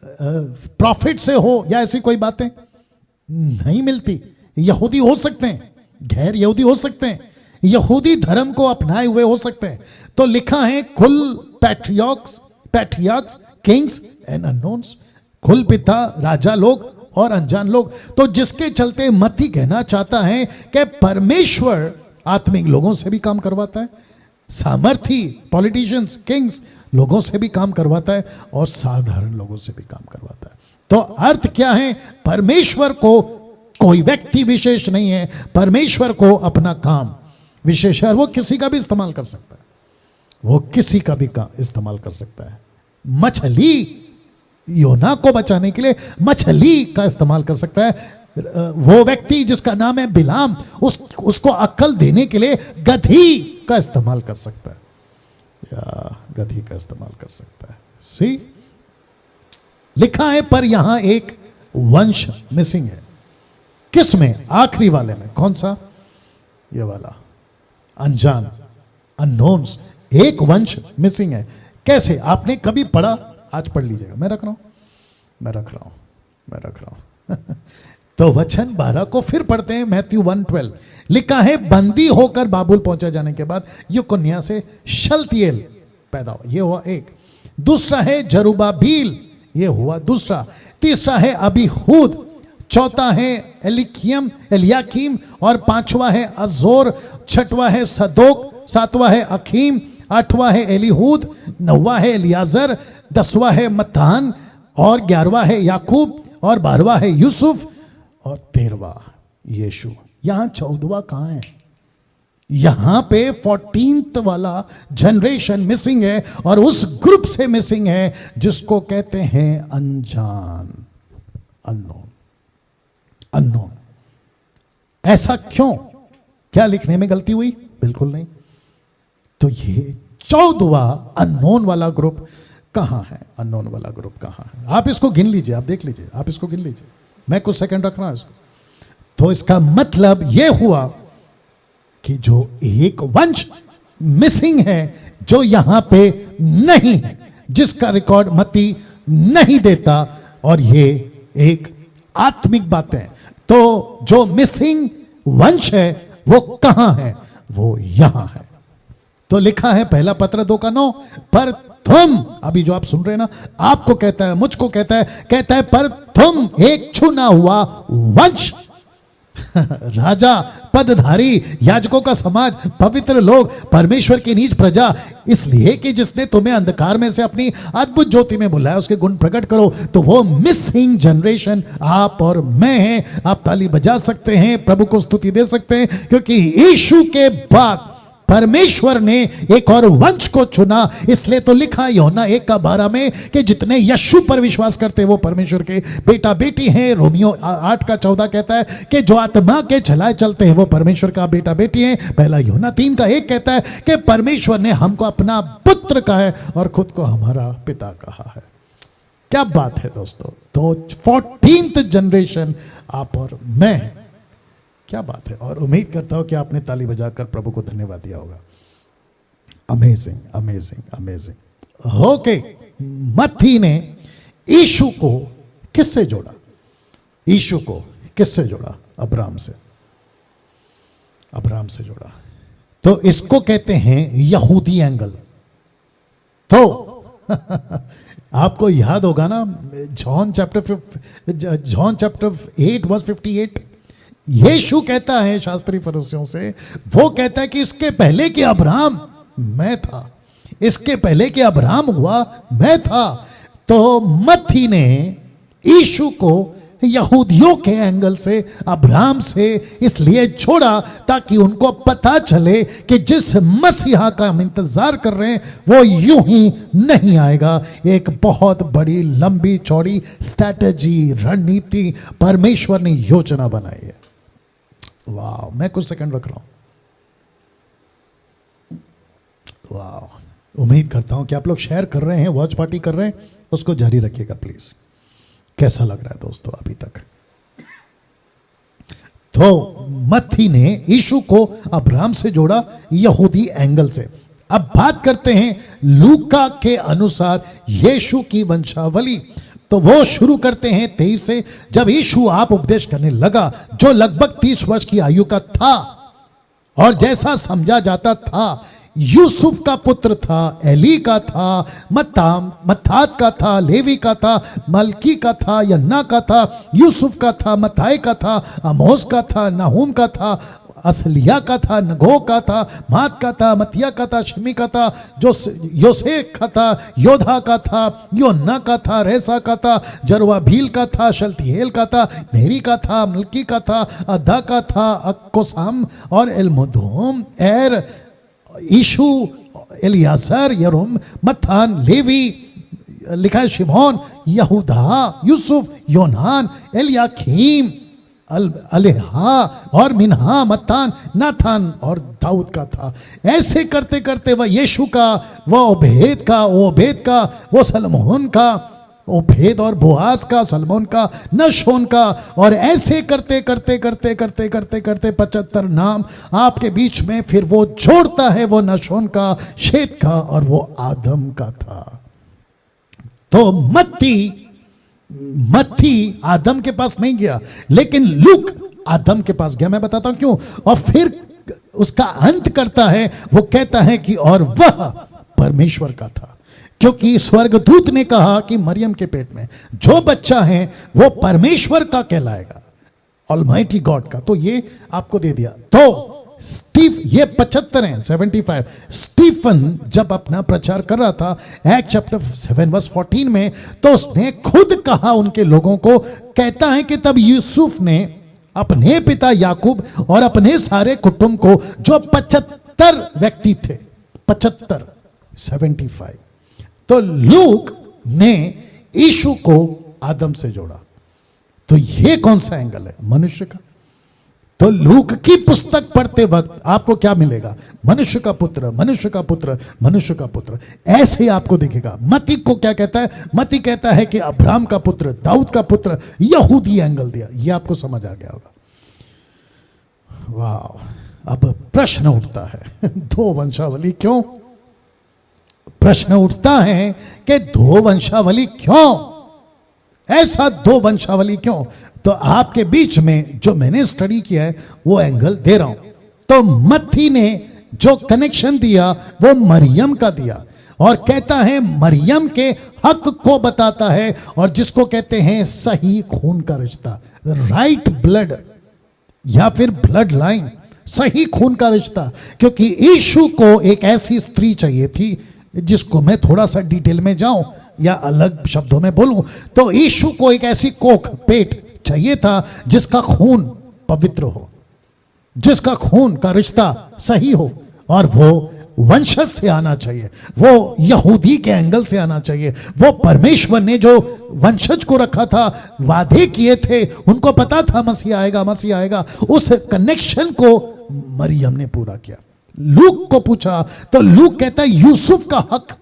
प्रॉफिट से हो, या ऐसी कोई बातें नहीं मिलती। यहूदी हो सकते हैं, गैर यहूदी हो सकते हैं, यहूदी धर्म को अपनाए हुए हो सकते हैं। तो लिखा है कुल पैट्रियार्क्स, किंग्स एंड अननोन्स, कुल पिता, राजा लोग और अनजान लोग। तो जिसके चलते मत्ती कहना चाहता है कि परमेश्वर आत्मिक लोगों से भी काम करवाता है, सामर्थी पॉलिटिशियंस, किंग्स लोगों से भी काम करवाता है, और साधारण लोगों से भी काम करवाता है। तो अर्थ क्या है? परमेश्वर को कोई व्यक्ति विशेष नहीं है, परमेश्वर को अपना काम विशेष है। वो किसी का भी इस्तेमाल कर सकता है, वो किसी का भी इस्तेमाल कर सकता है। मछली योना को बचाने के लिए मछली का इस्तेमाल कर सकता है। वो व्यक्ति जिसका नाम है बिलाम, उसको अक्ल देने के लिए गधी का इस्तेमाल कर सकता है, या गधी का इस्तेमाल कर सकता है। सी लिखा है, पर यहां एक वंश मिसिंग है। किस में? आखिरी वाले में। कौन सा? ये वाला अनजान, अननोन्स, एक वंश मिसिंग है। कैसे? आपने कभी पढ़ा? आज पढ़ लीजिएगा, मैं रख रहा हूं तो वचन 12 को फिर पढ़ते हैं। मैथ्यू 1:12 लिखा है, बंदी होकर बाबुल पहुंचे जाने के बाद युकन्या से शलतियेल पैदा हुआ, ये हुआ एक। दूसरा है जरुब्बाबिल, ये हुआ दूसरा। तीसरा है अबीहूद, चौथा है एलियाकीम, और पांचवा है अजोर, छठवां है सदोक, सातवां है अखीम, आठवां है एलीहूद, नौवां है एलियाजर, 10वां है मत्तान, और 11वां है याकूब, और 12वां है यूसुफ, और 13वां यीशु। यहां 14वां कहां है? यहां पे 14th वाला जनरेशन मिसिंग है, और उस ग्रुप से मिसिंग है जिसको कहते हैं अनजान, अननोन। ऐसा क्यों? क्या लिखने में गलती हुई? बिल्कुल नहीं। तो ये 14वां अननोन वाला ग्रुप कहां है? अननोन वाला ग्रुप कहां है? आप इसको गिन लीजिए, आप देख लीजिए, आप इसको गिन लीजिए, मैं कुछ सेकंड रख रहा हूं इसको। तो इसका मतलब यह हुआ कि जो एक वंश मिसिंग है, जो यहां पे नहीं है, जिसका रिकॉर्ड मत्ती नहीं देता, और ये एक आत्मिक बात है। तो जो मिसिंग वंश है वो कहां है? वो यहां है। तो लिखा है पहला पत्र 2:9, पर तुम, अभी जो आप सुन रहे हैं ना, आपको कहता है, मुझको कहता है पर तुम एक छुना हुआ वंश, राजा, पदधारी, याजकों का समाज, पवित्र लोग, परमेश्वर की नीच प्रजा, इसलिए कि जिसने तुम्हें अंधकार में से अपनी अद्भुत ज्योति में बुलाया, उसके गुण प्रकट करो। तो वो मिसिंग जनरेशन आप और मैं हैं। आप ताली बजा सकते हैं, प्रभु को स्तुति दे सकते हैं, क्योंकि यीशु के बाद परमेश्वर ने एक और वंश को चुना। इसलिए तो लिखा यूहन्ना 1:12 में कि जितने यीशु पर विश्वास करते हैं वो परमेश्वर के बेटा बेटी हैं। रोमियो 8:14 कहता है कि जो आत्मा के चलाए चलते हैं वो परमेश्वर का बेटा बेटी हैं। पहला यूहन्ना 3:1 कहता है कि परमेश्वर ने हमको अपना पुत्र कहा है और खुद को हमारा पिता कहा है। क्या बात है दोस्तों। तो 14th जनरेशन आप और मैं, क्या बात है। और उम्मीद करता हूं कि आपने ताली बजाकर प्रभु को धन्यवाद दिया होगा। Amazing, amazing, amazing. ओके, मत्ती ने यीशु को किससे जोड़ा? यीशु को किससे जोड़ा? अब्राहम से, अब्राहम से जोड़ा। तो इसको कहते हैं यहूदी एंगल। तो आपको याद होगा ना, जॉन चैप्टर 8:58, यीशु कहता है शास्त्री फरीसियों से, वो कहता है कि इसके पहले कि अब्राहम मैं था, इसके पहले कि अब्राहम हुआ मैं था। तो मत्ती ने यीशु को यहूदियों के एंगल से, अब्राहम से इसलिए छोड़ा ताकि उनको पता चले कि जिस मसीहा का हम इंतजार कर रहे हैं वो यूं ही नहीं आएगा। एक बहुत बड़ी लंबी चौड़ी स्ट्रैटेजी, रणनीति परमेश्वर ने योजना बनाई है। वाह, मैं कुछ सेकंड रख रहा हूं। वाह, उम्मीद करता हूं कि आप लोग शेयर कर रहे हैं, वॉच पार्टी कर रहे हैं, उसको जारी रखिएगा प्लीज। कैसा लग रहा है दोस्तों अभी तक? तो मत्ती ने यीशु को अब्राहम से जोड़ा यहूदी एंगल से। अब बात करते हैं लूका के अनुसार यीशु की वंशावली। तो वो शुरू करते हैं 23 से। जब यीशु आप उपदेश करने लगा, जो लगभग 30 वर्ष की आयु का था, और जैसा समझा जाता था यूसुफ का पुत्र था, एली का था, मत्तात का था, लेवी का था, मलकी का था, यन्ना का था, यूसुफ का था, मत्ताई का था, अमोस का था, नहूम का था, असलिया का था, नगो का था, मात का था, मतिया का था, शिमी का था, जो योसेख का था, योधा का था, योन्ना का था, रेसा का था, जरुब्बाबिल का था, शलतियेल का था, नेरी का था, मलकी का था, अद्दा का था, अक्कोसाम और एलमोदोम, एर, यीशु, एलियाजर, यरूम, मत्तान, लेवी, लिखा है शिमोन, यहूदा, यूसुफ, योनान, एलियाकीम, अलेहा और मिन्हा, मत्तान, नाथान और दाऊद का था। ऐसे करते करते वह यीशु का, वह ओबेद का, वो ओबेद का, वो सलमोन का, वो भेद और बोआज का, सलमोन का, नशोन का, और ऐसे करते करते करते करते करते करते 75 नाम आपके बीच में फिर वो जोड़ता है, वो नशोन का, शेत का, और वो आदम का था। तो मत्ती आदम के पास नहीं गया, लेकिन लूक आदम के पास गया। मैं बताता हूं क्यों। और फिर उसका अंत करता है, वो कहता है कि और वह परमेश्वर का था, क्योंकि स्वर्गदूत ने कहा कि मरियम के पेट में जो बच्चा है वो परमेश्वर का कहलाएगा, ऑलमाइटी गॉड का। तो ये आपको दे दिया। तो ये 75 हैं, 75। स्टीफन जब अपना प्रचार कर रहा था एक्ट चैप्टर 7 वर्स 14 में, तो उसने खुद कहा उनके लोगों को, कहता है कि तब यूसुफ ने अपने पिता याकूब और अपने सारे कुटुंब को, जो 75 व्यक्ति थे, 75, 75, तो लूक ने यीशु को आदम से जोड़ा। तो ये कौन सा एंगल है? मनुष्य का। तो लूक की पुस्तक पढ़ते वक्त आपको क्या मिलेगा? मनुष्य का पुत्र, मनुष्य का पुत्र, मनुष्य का पुत्र, ऐसे ही आपको दिखेगा। मत्ती को क्या कहता है? मत्ती कहता है कि अब्राहम का पुत्र, दाऊद का पुत्र, यहूदी एंगल दिया। ये आपको समझ आ गया होगा। वाह। अब प्रश्न उठता है, दो वंशावली क्यों? प्रश्न उठता है कि दो वंशावली क्यों? ऐसा दो वंशावली क्यों? तो आपके बीच में जो मैंने स्टडी किया है वो एंगल दे रहा हूं। तो मत्ती ने जो कनेक्शन दिया वो मरियम का दिया, और कहता है मरियम के हक को बताता है, और जिसको कहते हैं सही खून का रिश्ता, राइट ब्लड, या फिर ब्लड लाइन, सही खून का रिश्ता। क्योंकि यीशु को एक ऐसी स्त्री चाहिए थी, जिसको मैं थोड़ा सा डिटेल में जाऊं या अलग शब्दों में बोलूं, तो यीशु को एक ऐसी कोख, पेट चाहिए था जिसका खून पवित्र हो, जिसका खून का रिश्ता सही हो, और वो वंशज से आना चाहिए, वो यहूदी के एंगल से आना चाहिए। वो परमेश्वर ने जो वंशज को रखा था, वादे किए थे, उनको पता था मसीह आएगा, मसीह आएगा। उस कनेक्शन को मरियम ने पूरा किया। लूक को पूछा तो लूक कहता है यूसुफ का हक।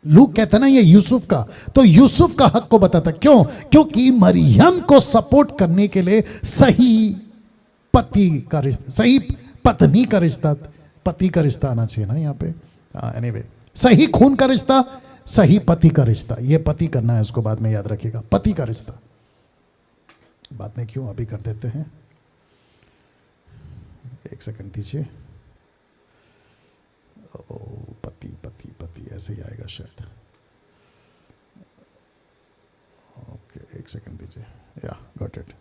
लूक कहता ना ये यूसुफ का, तो यूसुफ का हक को बताता। क्यों? क्योंकि मरियम को सपोर्ट करने के लिए सही पति का, सही पत्नी का रिश्ता, पति का रिश्ता आना चाहिए ना यहाँ पे। एनीवे, सही खून का रिश्ता, सही पति का रिश्ता। ये पति करना है, उसको बाद में याद रखिएगा। पति का रिश्ता बाद में क्यों, अभी कर देते हैं। एक सेकंड दीजिए। पति पति पति ऐसे ही आएगा शायद। ओके, एक सेकंड दीजिए। या गॉट इट।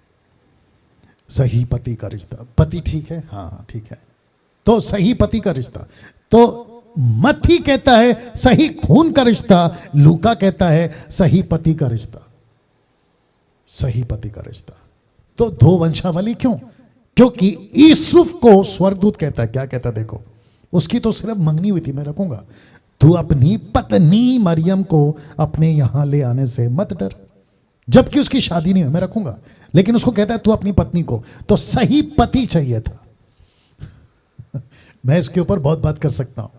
सही पति का रिश्ता, पति ठीक है, हाँ ठीक है। तो सही पति का रिश्ता। तो मत्ती कहता है सही खून का रिश्ता, लूका कहता है सही पति का रिश्ता, सही पति का रिश्ता। तो दो वंशावली क्यों? क्योंकि यूसुफ को स्वर्गदूत कहता है, क्या कहता है देखो, उसकी तो सिर्फ मंगनी हुई थी, मैं रखूंगा, तू अपनी पत्नी मरियम को अपने यहां ले आने से मत डर, जबकि उसकी शादी नहीं हुई, मैं रखूंगा। लेकिन उसको कहता है तू अपनी पत्नी को, तो सही पति चाहिए था। मैं इसके ऊपर बहुत बात कर सकता हूं।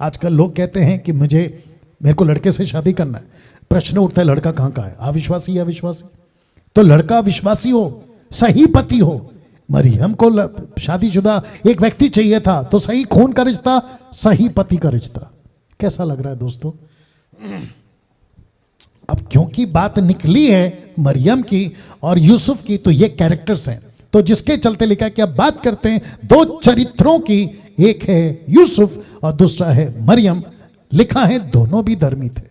आजकल लोग कहते हैं कि मेरे को लड़के से शादी करना है। प्रश्न उठता है लड़का कहां का है, अविश्वासी या विश्वासी? तो लड़का विश्वासी हो, सही पति हो। मरियम को शादीशुदा एक व्यक्ति चाहिए था, तो सही खून का रिश्ता, सही पति का रिश्ता। कैसा लग रहा है दोस्तों? अब क्योंकि बात निकली है मरियम की और यूसुफ की, तो ये कैरेक्टर्स हैं, तो जिसके चलते लिखा कि अब बात करते हैं दो चरित्रों की। एक है यूसुफ और दूसरा है मरियम। लिखा है दोनों भी धर्मी थे,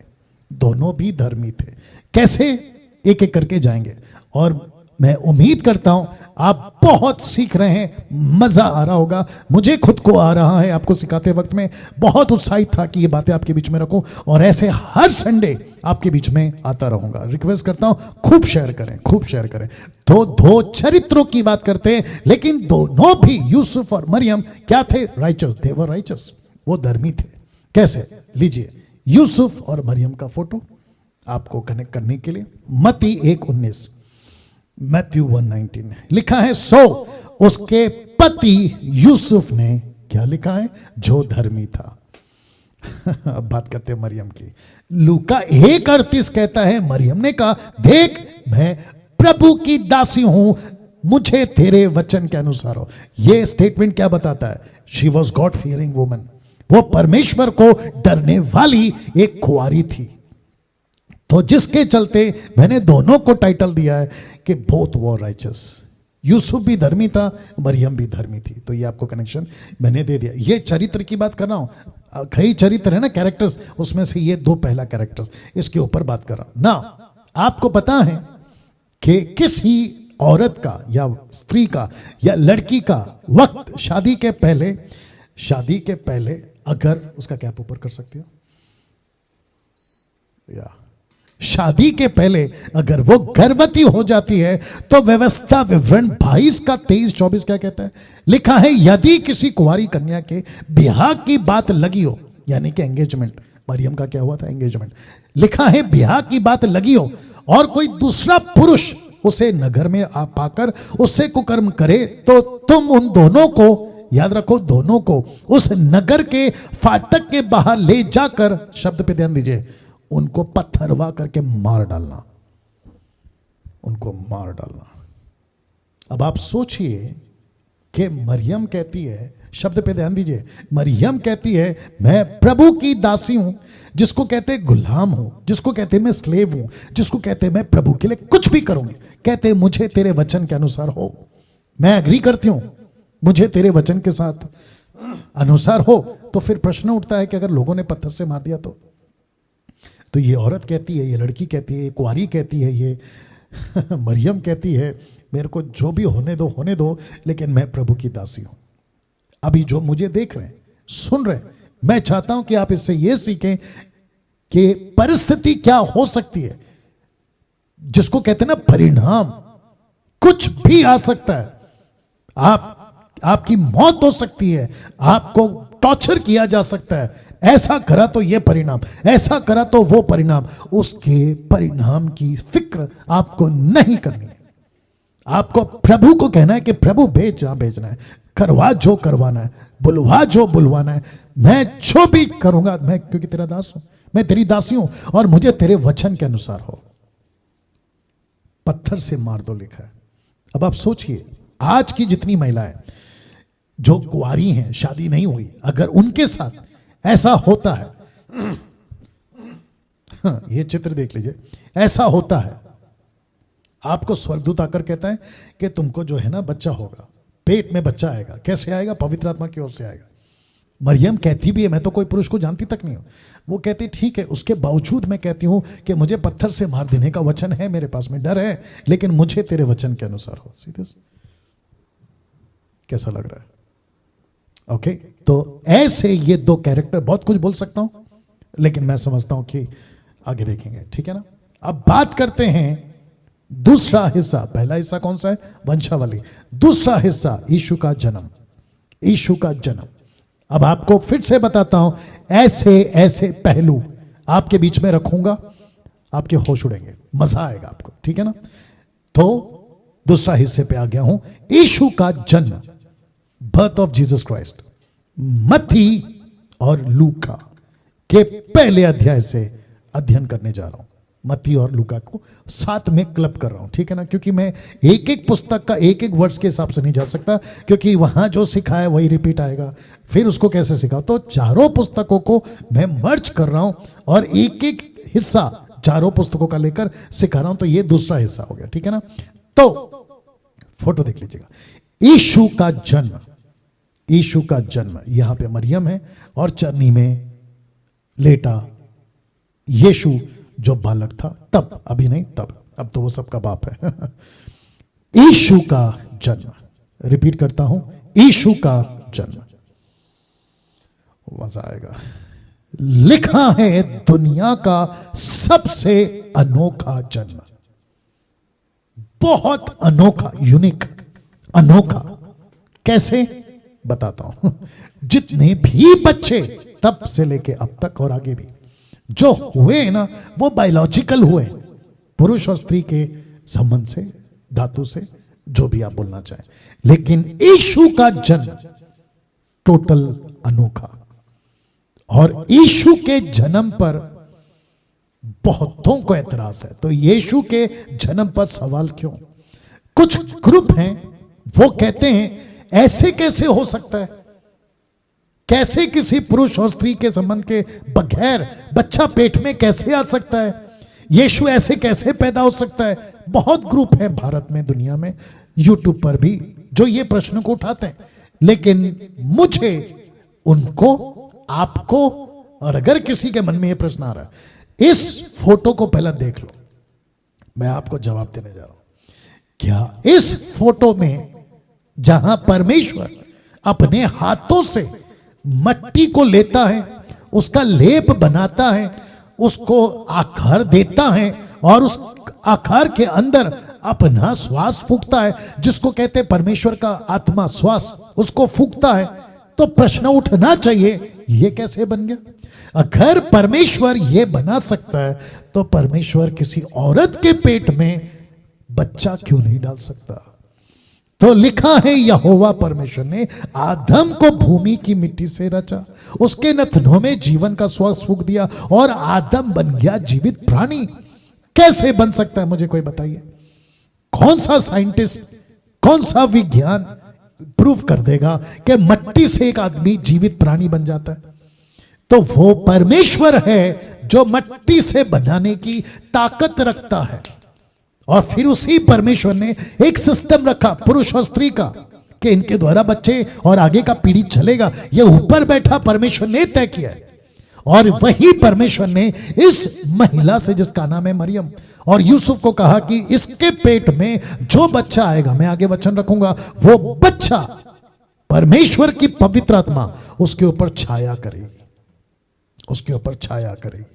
दोनों भी धर्मी थे। कैसे? एक एक करके जाएंगे, और मैं उम्मीद करता हूं आप बहुत सीख रहे हैं, मजा आ रहा होगा। मुझे खुद को आ रहा है आपको सिखाते वक्त में बहुत उत्साहित था कि ये बातें आपके बीच में रखूं, और ऐसे हर संडे आपके बीच में आता रहूंगा। रिक्वेस्ट करता हूं खूब शेयर करें, खूब शेयर करें। तो दो चरित्रों की बात करते हैं, लेकिन दोनों भी यूसुफ और मरियम क्या थे? राइचस, दे वर राइचस, वो धर्मी थे। कैसे? लीजिए यूसुफ और मरियम का फोटो आपको कनेक्ट करने के लिए। मत्ती 1:19, मैथ्यू 1:19 लिखा है, सो उसके पति यूसुफ ने क्या लिखा है? जो धर्मी था। अब बात करते हैं मरियम की। लूका 1:38 कहता है, मरियम ने कहा, देख मैं प्रभु की दासी हूं, मुझे तेरे वचन के अनुसार हो। यह स्टेटमेंट क्या बताता है? She was God fearing woman. वो परमेश्वर को डरने वाली एक कुंवारी थी। तो जिसके चलते मैंने दोनों को टाइटल दिया है कि बोथ वर राइचस। यूसुफ भी धर्मी था, मरियम भी धर्मी थी। तो ये आपको कनेक्शन मैंने दे दिया। ये चरित्र की बात कर रहा हूं, कई चरित्र है ना, कैरेक्टर्स, उसमें से ये 2 पहला कैरेक्टर्स, इसके ऊपर बात कर रहा हूं ना। आपको पता है कि किसी औरत का या स्त्री का या लड़की का वक्त शादी के पहले अगर उसका कैप ऊपर कर सकती हो, या शादी के पहले अगर वो गर्भवती हो जाती है तो व्यवस्था विवरण 22 का 23-24 क्या कहता है? लिखा है, यदि किसी कुंवारी कन्या के ब्याह की बात लगी हो, यानी कि एंगेजमेंट, मरियम का क्या हुआ था? एंगेजमेंट। लिखा है ब्याह की बात लगी हो और कोई दूसरा पुरुष उसे नगर में आ पाकर उससे कुकर्म करे, तो तुम उन दोनों को, याद रखो दोनों को, उस नगर के फाटक के बाहर ले जाकर, शब्द पे ध्यान दीजिए, उनको पत्थरवा करके मार डालना, उनको मार डालना। अब आप सोचिए कि मरियम कहती है, शब्द पे ध्यान दीजिए, मरियम कहती है मैं प्रभु की दासी हूं, जिसको कहते हैं गुलाम हूं, जिसको कहते हैं मैं स्लेव हूं, जिसको कहते हैं मैं प्रभु के लिए कुछ भी करूंगी। कहते हैं मुझे तेरे वचन के अनुसार हो। मैं एग्री करती हूं, मुझे तेरे वचन के साथ अनुसार हो। तो फिर प्रश्न उठता है कि अगर लोगों ने पत्थर से मार दिया तो ये औरत कहती है, ये लड़की कहती है, ये कुंवारी कहती है, ये मरियम कहती है मेरे को जो भी होने दो, लेकिन मैं प्रभु की दासी हूं। अभी जो मुझे देख रहे हैं, सुन रहे हैं, मैं चाहता हूं कि आप इससे यह सीखें कि परिस्थिति क्या हो सकती है, जिसको कहते हैं ना परिणाम, कुछ भी आ सकता है। आपकी मौत हो सकती है, आपको टॉर्चर किया जा सकता है, ऐसा करा तो ये परिणाम, ऐसा करा तो वो परिणाम। उसके परिणाम की फिक्र आपको नहीं करनी है। आपको प्रभु को कहना है कि प्रभु भेज जहां भेजना है, करवा जो करवाना है, बुलवा जो बुलवाना है, मैं जो भी करूंगा, मैं क्योंकि तेरा दास हूं, मैं तेरी दासी हूं और मुझे तेरे वचन के अनुसार हो। पत्थर से मार दो लिखा है। अब आप सोचिए, आज की जितनी महिलाएं जो कुंवारी हैं, शादी नहीं हुई, अगर उनके साथ ऐसा होता है, ये चित्र देख लीजिए, ऐसा होता है, आपको स्वर्गदूत आकर कहता है कि तुमको जो है ना बच्चा होगा, पेट में बच्चा आएगा। कैसे आएगा? पवित्र आत्मा की ओर से आएगा। मरियम कहती भी है मैं तो कोई पुरुष को जानती तक नहीं हूं। वो कहती ठीक है, उसके बावजूद मैं कहती हूं कि मुझे पत्थर से मार देने का वचन है मेरे पास में, डर है, लेकिन मुझे तेरे वचन के अनुसार हो। सीधे कैसा लग रहा है? ओके, तो ऐसे ये 2 कैरेक्टर, बहुत कुछ बोल सकता हूं, लेकिन मैं समझता हूं कि आगे देखेंगे, ठीक है ना। अब बात करते हैं दूसरा हिस्सा। पहला हिस्सा कौन सा है? वंशावली। दूसरा हिस्सा यीशु का जन्म, यीशु का जन्म। अब आपको फिर से बताता हूं, ऐसे ऐसे पहलू आपके बीच में रखूंगा, आपके होश उड़ेंगे, मजा आएगा आपको, ठीक है ना। तो दूसरा हिस्से पे आ गया हूं, यीशु का जन्म, बर्थ ऑफ जीसस क्राइस्ट। मत्ती और लूका के पहले अध्याय से अध्ययन करने जा रहा हूं। मत्ती और लूका को साथ में क्लब कर रहा हूं, ठीक है ना, क्योंकि मैं एक एक पुस्तक का एक एक वर्ड्स के हिसाब से नहीं जा सकता, क्योंकि वहां जो सिखाया वही रिपीट आएगा, फिर उसको कैसे सिखाओ। तो चारों पुस्तकों को मैं मर्ज कर रहा हूं और एक एक हिस्सा चारों पुस्तकों का लेकर सिखा रहा हूं। तो ये दूसरा हिस्सा हो गया, ठीक है ना। तो फोटो देख लीजिएगा, यीशु का जन्म, यीशु का जन्म। यहां पे मरियम है और चरनी में लेटा यीशु जो बालक था, तब, अभी नहीं तब, अब तो वो सबका बाप है। यीशु का जन्म, रिपीट करता हूं, यीशु का जन्म। मजा आएगा। लिखा है दुनिया का सबसे अनोखा जन्म, बहुत अनोखा, यूनिक, अनोखा। कैसे? बताता हूं। जितने भी बच्चे तब से लेके अब तक और आगे भी जो हुए ना, वो बायोलॉजिकल हुए, पुरुष और स्त्री के संबंध से, धातु से, जो भी आप बोलना चाहें। लेकिन यीशु का जन्म टोटल अनोखा और यीशु के जन्म पर बहुतों को एतराज है। तो यीशु के जन्म पर सवाल क्यों? कुछ ग्रुप हैं वो कहते हैं ऐसे कैसे हो सकता है, कैसे किसी पुरुष और स्त्री के संबंध के बगैर बच्चा पेट में कैसे आ सकता है, यीशु ऐसे कैसे पैदा हो सकता है। बहुत ग्रुप है भारत में, दुनिया में, यूट्यूब पर भी जो ये प्रश्न को उठाते हैं। लेकिन मुझे, उनको, आपको, और अगर किसी के मन में ये प्रश्न आ रहा है, इस फोटो को पहले देख लो, मैं आपको जवाब देने जा रहा हूं। क्या इस फोटो में जहां परमेश्वर अपने हाथों से मट्टी को लेता है, उसका लेप बनाता है, उसको आकार देता है और उस आकार के अंदर अपना श्वास फूंकता है, जिसको कहते हैं परमेश्वर का आत्मा श्वास, उसको फूंकता है, तो प्रश्न उठना चाहिए ये कैसे बन गया? अगर परमेश्वर ये बना सकता है तो परमेश्वर किसी औरत के पेट में बच्चा क्यों नहीं डाल सकता? तो लिखा है यहोवा परमेश्वर ने आदम को भूमि की मिट्टी से रचा, उसके नथनों में जीवन का श्वास फूंक दिया और आदम बन गया जीवित प्राणी। कैसे बन सकता है मुझे कोई बताइए? कौन सा साइंटिस्ट, कौन सा विज्ञान प्रूफ कर देगा कि मट्टी से एक आदमी जीवित प्राणी बन जाता है? तो वो परमेश्वर है जो मट्टी से बनाने की ताकत रखता है। और फिर उसी परमेश्वर ने एक सिस्टम रखा पुरुष और स्त्री का कि इनके द्वारा बच्चे और आगे का पीढ़ी चलेगा। ये ऊपर बैठा परमेश्वर ने तय किया है। और वही परमेश्वर ने इस महिला से, जिसका नाम है मरियम, और यूसुफ को कहा कि इसके पेट में जो बच्चा आएगा, मैं आगे वचन रखूंगा, वो बच्चा परमेश्वर की पवित्र आत्मा उसके ऊपर छाया करेगी, उसके ऊपर छाया करेगी।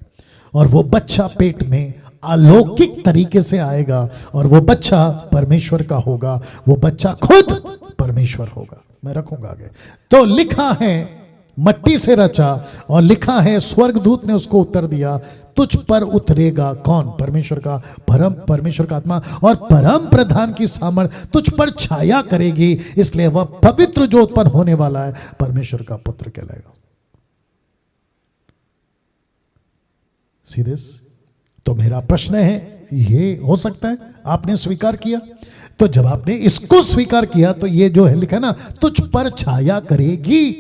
और वो बच्चा पेट में अलौकिक तरीके से आएगा और वो बच्चा परमेश्वर का होगा, वो बच्चा खुद परमेश्वर होगा। मैं रखूंगा आगे। तो लिखा है मट्टी से रचा, और लिखा है स्वर्गदूत ने उसको उत्तर दिया, तुझ पर उतरेगा कौन? परमेश्वर का परमेश्वर का आत्मा, और परम प्रधान की सामर्थ तुझ पर छाया करेगी, इसलिए वह पवित्र जो उत्पन्न होने वाला है परमेश्वर का पुत्र कहलाएगा। See this? तो मेरा प्रश्न है, ये हो सकता है? आपने स्वीकार किया, तो जब आपने इसको स्वीकार किया तो ये जो है लिखा ना, तुझ पर छाया करेगी,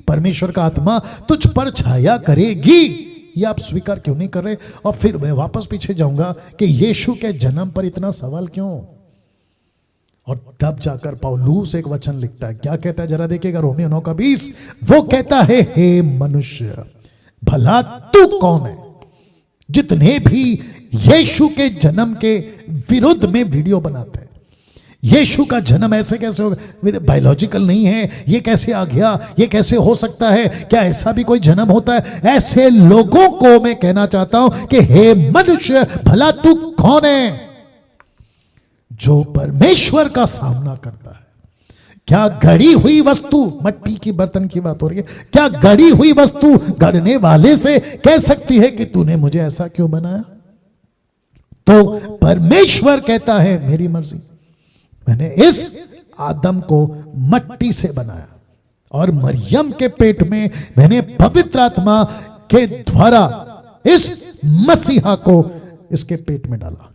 परमेश्वर का आत्मा तुझ पर छाया करेगी, ये आप स्वीकार क्यों नहीं कर रहे? और फिर मैं वापस पीछे जाऊंगा कि यीशु के जन्म पर इतना सवाल क्यों? और तब जाकर पौलुस एक वचन लिखता है, क्या कहता है जरा देखिएगा, रोमियो 9:20। वो कहता है, हे मनुष्य, भला तू कौन है? जितने भी यीशु के जन्म के विरुद्ध में वीडियो बनाते हैं, यीशु का जन्म ऐसे कैसे होगा, बायोलॉजिकल नहीं है, ये कैसे आ गया, ये कैसे हो सकता है, क्या ऐसा भी कोई जन्म होता है? ऐसे लोगों को मैं कहना चाहता हूं कि हे मनुष्य, भला तू कौन है जो परमेश्वर का सामना करता है? क्या गढ़ी हुई वस्तु, मट्टी की बर्तन की बात हो रही है, क्या गढ़ी हुई वस्तु गढ़ने वाले से कह सकती है कि तूने मुझे ऐसा क्यों बनाया? तो परमेश्वर कहता है, मेरी मर्जी, मैंने इस आदम को मट्टी से बनाया और मरियम के पेट में मैंने पवित्र आत्मा के द्वारा इस मसीहा को इसके पेट में डाला।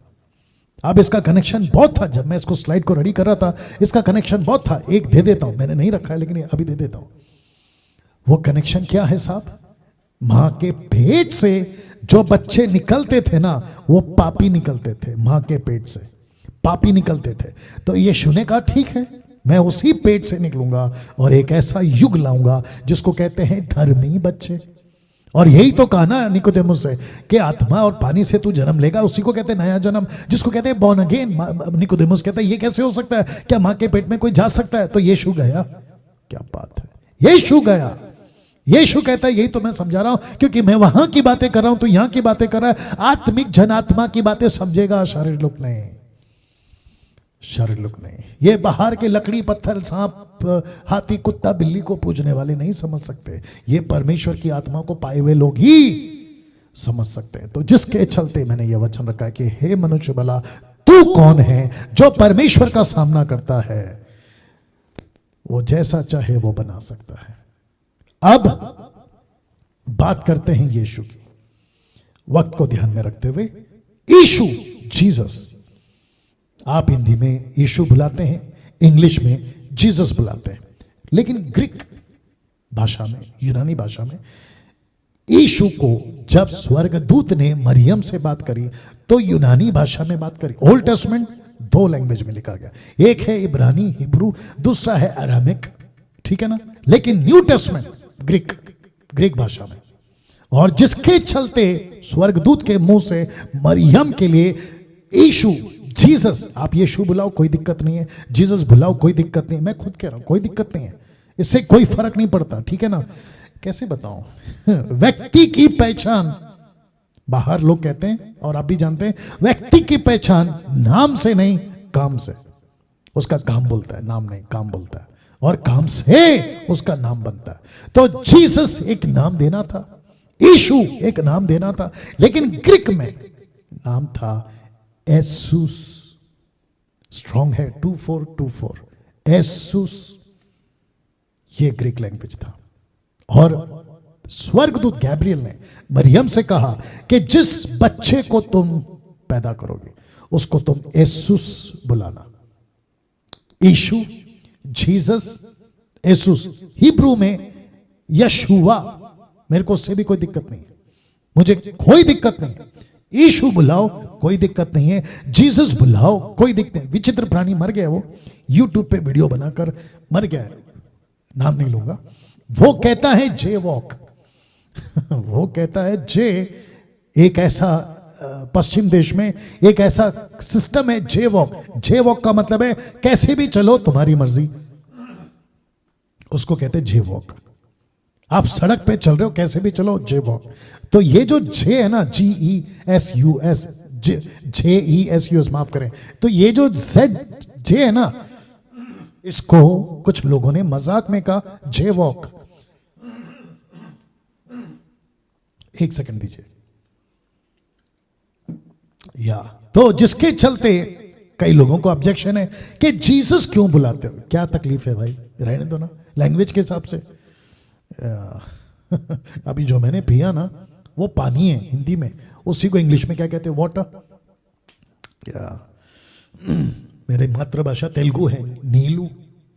अब इसका कनेक्शन बहुत था, जब मैं इसको स्लाइड को रेडी कर रहा था इसका कनेक्शन बहुत था। एक दे देता हूं, मैंने नहीं रखा है लेकिन अभी दे देता हूं। वो कनेक्शन क्या है साहब? मां के पेट से जो बच्चे निकलते थे ना, वो पापी निकलते थे, मां के पेट से पापी निकलते थे। तो यीशु ने कहा ठीक है, मैं उसी पेट से निकलूंगा और एक ऐसा युग लाऊंगा जिसको कहते हैं धर्मी बच्चे। और यही तो कहा ना निकोदेमुस से कि आत्मा और पानी से तू जन्म लेगा, उसी को कहते हैं नया जन्म, जिसको कहते हैं बॉर्न अगेन। निकोदेमुस कहता है ये कैसे हो सकता है, क्या मां के पेट में कोई जा सकता है? तो यीशु गया। क्या बात है, यीशु गया। यीशु कहता है यही तो मैं समझा रहा हूं, क्योंकि मैं वहां की बातें कर रहा हूं तो यहां की बातें कर रहा है। आत्मिक जन आत्मा की बातें समझेगा, शारीरिक लोग नहीं, शारीरिक लोग नहीं। ये बाहर के लकड़ी पत्थर सांप हाथी कुत्ता बिल्ली को पूजने वाले नहीं समझ सकते, ये परमेश्वर की आत्मा को पाए हुए लोग ही समझ सकते हैं। तो जिसके चलते मैंने ये वचन रखा है कि हे मनुष्य, भला तू कौन है जो परमेश्वर का सामना करता है? वो जैसा चाहे वो बना सकता है। अब बात करते हैं यीशु की, वक्त को ध्यान में रखते हुए। यीशु, जीसस, आप हिंदी में यीशु बुलाते हैं, इंग्लिश में जीसस बुलाते हैं, लेकिन ग्रीक भाषा में, यूनानी भाषा में यीशु को जब स्वर्गदूत ने मरियम से बात करी तो यूनानी भाषा में बात करी। ओल्ड टेस्टमेंट 2 लैंग्वेज में लिखा गया, एक है इब्रानी हिब्रू, दूसरा है अरामिक, ठीक है ना। लेकिन न्यू टेस्टमेंट ग्रीक भाषा में, और जिसके चलते स्वर्गदूत के मुंह से मरियम के लिए यीशु, जीसस, आप यीशु बुलाओ कोई दिक्कत नहीं है, जीसस बुलाओ कोई दिक्कत नहीं है, मैं खुद कह रहा हूं कोई दिक्कत नहीं है, इससे कोई फर्क नहीं पड़ता, ठीक है ना। कैसे बताऊं, व्यक्ति की पहचान, बाहर लोग कहते हैं और आप भी जानते हैं, व्यक्ति की पहचान नाम से नहीं काम से। उसका काम बोलता है, नाम नहीं काम बोलता है, और काम से उसका नाम बनता है। तो जीसस एक नाम देना था, यीशु एक नाम देना था, लेकिन ग्रीक में नाम था एसूस। स्ट्रॉन्ग है 2424, एसूस, ये ग्रीक लैंग्वेज था। और स्वर्गदूत गैब्रियल ने मरियम से कहा कि जिस बच्चे को तुम पैदा करोगे उसको तुम एसूस बुलाना। यीशु, जीसस, एसूस, हिब्रू में यशुआ, मेरे को उससे भी कोई दिक्कत नहीं है, मुझे कोई दिक्कत नहीं है। यीशु बुलाओ कोई दिक्कत नहीं है, जीसस बुलाओ कोई दिक्कत नहीं। विचित्र प्राणी मर गया, वो यूट्यूब पे वीडियो बनाकर मर गया है, नाम नहीं लूंगा। वो कहता है जे वॉक वो कहता है जे, एक ऐसा पश्चिम देश में एक ऐसा सिस्टम है जे वॉक। जे वॉक का मतलब है कैसे भी चलो तुम्हारी मर्जी, उसको कहते हैं जे वॉक। आप सड़क पे चल रहे हो कैसे भी चलो, जे वॉक। तो ये जो जे है ना, GESUS, JESUS, माफ करें, तो ये जो जे है ना, इसको कुछ लोगों ने मजाक में कहा जे वॉक। एक सेकंड दीजिए। या तो जिसके चलते कई लोगों को ऑब्जेक्शन है कि जीसस क्यों बुलाते हो, क्या तकलीफ है भाई, रहने दो ना, लैंग्वेज के हिसाब से। अभी जो मैंने पिया ना वो पानी है हिंदी में, उसी को इंग्लिश में क्या कहते हैं, वाटर। क्या मेरे मातृभाषा तेलुगु है, नीलू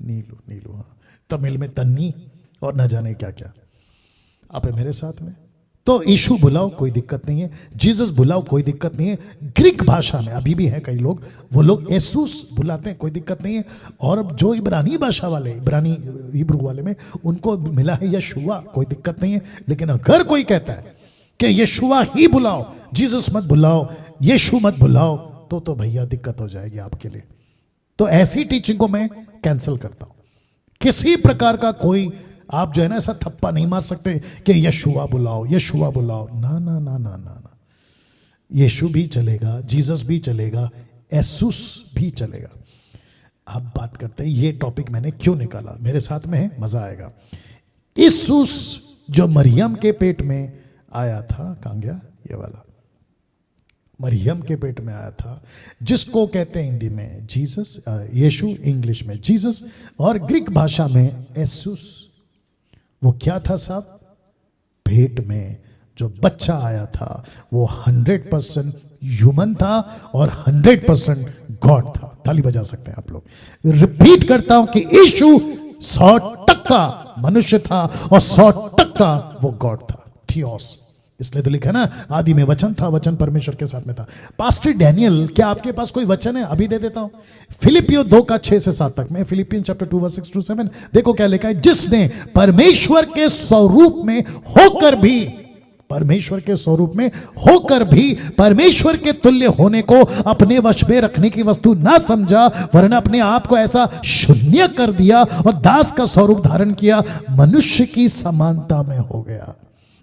नीलू नीलू, हाँ, तमिल में तन्नी, और न जाने क्या क्या। आप है मेरे साथ में। तो यीशु बुलाओ कोई दिक्कत नहीं है, जीसस बुलाओ कोई दिक्कत नहीं है। ग्रीक भाषा में अभी भी है कई लोग, वो लोग एसूस बुलाते हैं, कोई दिक्कत नहीं है। और जो इब्रानी भाषा वाले, इब्रानी हिब्रू वाले में, उनको मिला है यशुआ, कोई दिक्कत नहीं है। लेकिन अगर कोई कहता है कि यशुआ ही बुलाओ, जीसस मत बुलाओ, यीशु मत बुलाओ, तो भैया दिक्कत हो जाएगी आपके लिए। तो ऐसी टीचिंग को मैं कैंसिल करता हूं। किसी प्रकार का कोई आप जो है ना ऐसा थप्पा नहीं मार सकते कि यशुआ बुलाओ, यशुआ बुलाओ, ना ना ना ना ना ना। यीशु भी चलेगा, जीसस भी चलेगा, एसूस भी चलेगा। अब बात करते हैं ये टॉपिक मैंने क्यों निकाला, मेरे साथ में है, मजा आएगा। इसूस जो मरियम के पेट में आया था, कहां गया ये वाला, मरियम के पेट में आया था, जिसको कहते हैं हिंदी में जीसस, यीशु इंग्लिश में जीसस, और ग्रीक भाषा में एसूस। वो क्या था साहब, पेट में जो बच्चा आया था वो 100% ह्यूमन था और 100% गॉड था। ताली बजा सकते हैं आप लोग। रिपीट करता हूं कि यीशु 100% मनुष्य था और 100% वो गॉड था, थियोस। इसलिए तो लिखा है ना, आदि में वचन था, वचन परमेश्वर के साथ में था। पास्टर डैनियल, क्या आपके पास कोई वचन है? अभी दे देता हूं। फिलिपियो 2 का 6 से 7 तक में, फिलिपियन चैप्टर 2 वर्स 6 to 7, देखो क्या लिखा है। जिसने परमेश्वर के स्वरूप में होकर भी, परमेश्वर के स्वरूप में होकर भी परमेश्वर के तुल्य होने को अपने वश में रखने की वस्तु ना समझा, वरन अपने आप को ऐसा शून्य कर दिया और दास का स्वरूप धारण किया, मनुष्य की समानता में हो गया।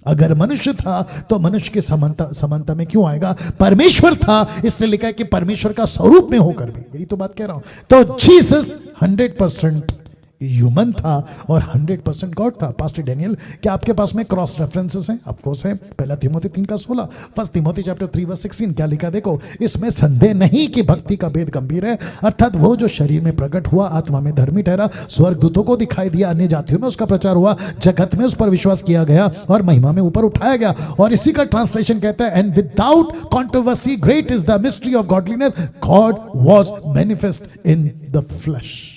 अगर मनुष्य था तो मनुष्य की समानता में क्यों आएगा? परमेश्वर था, इसलिए लिखा है कि परमेश्वर का स्वरूप में होकर भी, यही तो बात कह रहा हूं। तो जीसस 100% ह्यूमन था और 100% गॉड था। पास्टर डैनियल, क्या आपके पास में क्रॉस रेफरेंसेस हैं? ऑफ कोर्स है। पहला तिमोथी 3:16, फर्स्ट तिमोथी चैप्टर 3:16, क्या लिखा देखो, इसमें संदेह नहीं कि भक्ति का भेद गंभीर है, अर्थात वो जो शरीर में प्रकट हुआ, आत्मा में धर्मी ठहरा, स्वर्गदूतों को दिखाई दिया, अन्य जातियों में उसका प्रचार हुआ, जगत में उस पर विश्वास किया गया और महिमा में ऊपर उठाया गया। और इसी का ट्रांसलेशन कहता है, and without controversy great is the mystery of godliness, God was manifest in the flesh.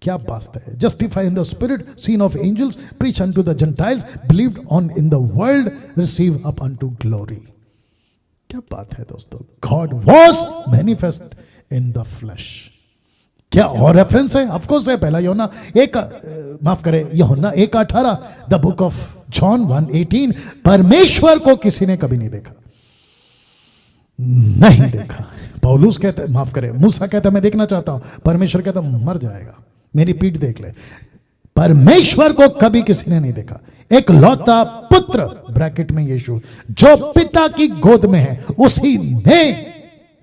क्या बात है। Justify in the spirit, seen of angels, preach unto the gentiles, believed on in the world, receive up unto glory. क्या बात है दोस्तों, God was manifest in the flesh. क्या और reference है? ऑफ कोर्स है। पहला यूहन्ना 1:18, द बुक ऑफ जॉन 1:18, परमेश्वर को किसी ने कभी नहीं देखा, नहीं देखा। पौलुस कहता, माफ करे, मूसा कहता मैं देखना चाहता हूं, परमेश्वर कहता मर जाएगा, मेरी पीठ देख ले। परमेश्वर को कभी किसी ने नहीं देखा। एक लौता पुत्र, ब्रैकेट में यीशु, जो पिता की गोद में है, उसी ने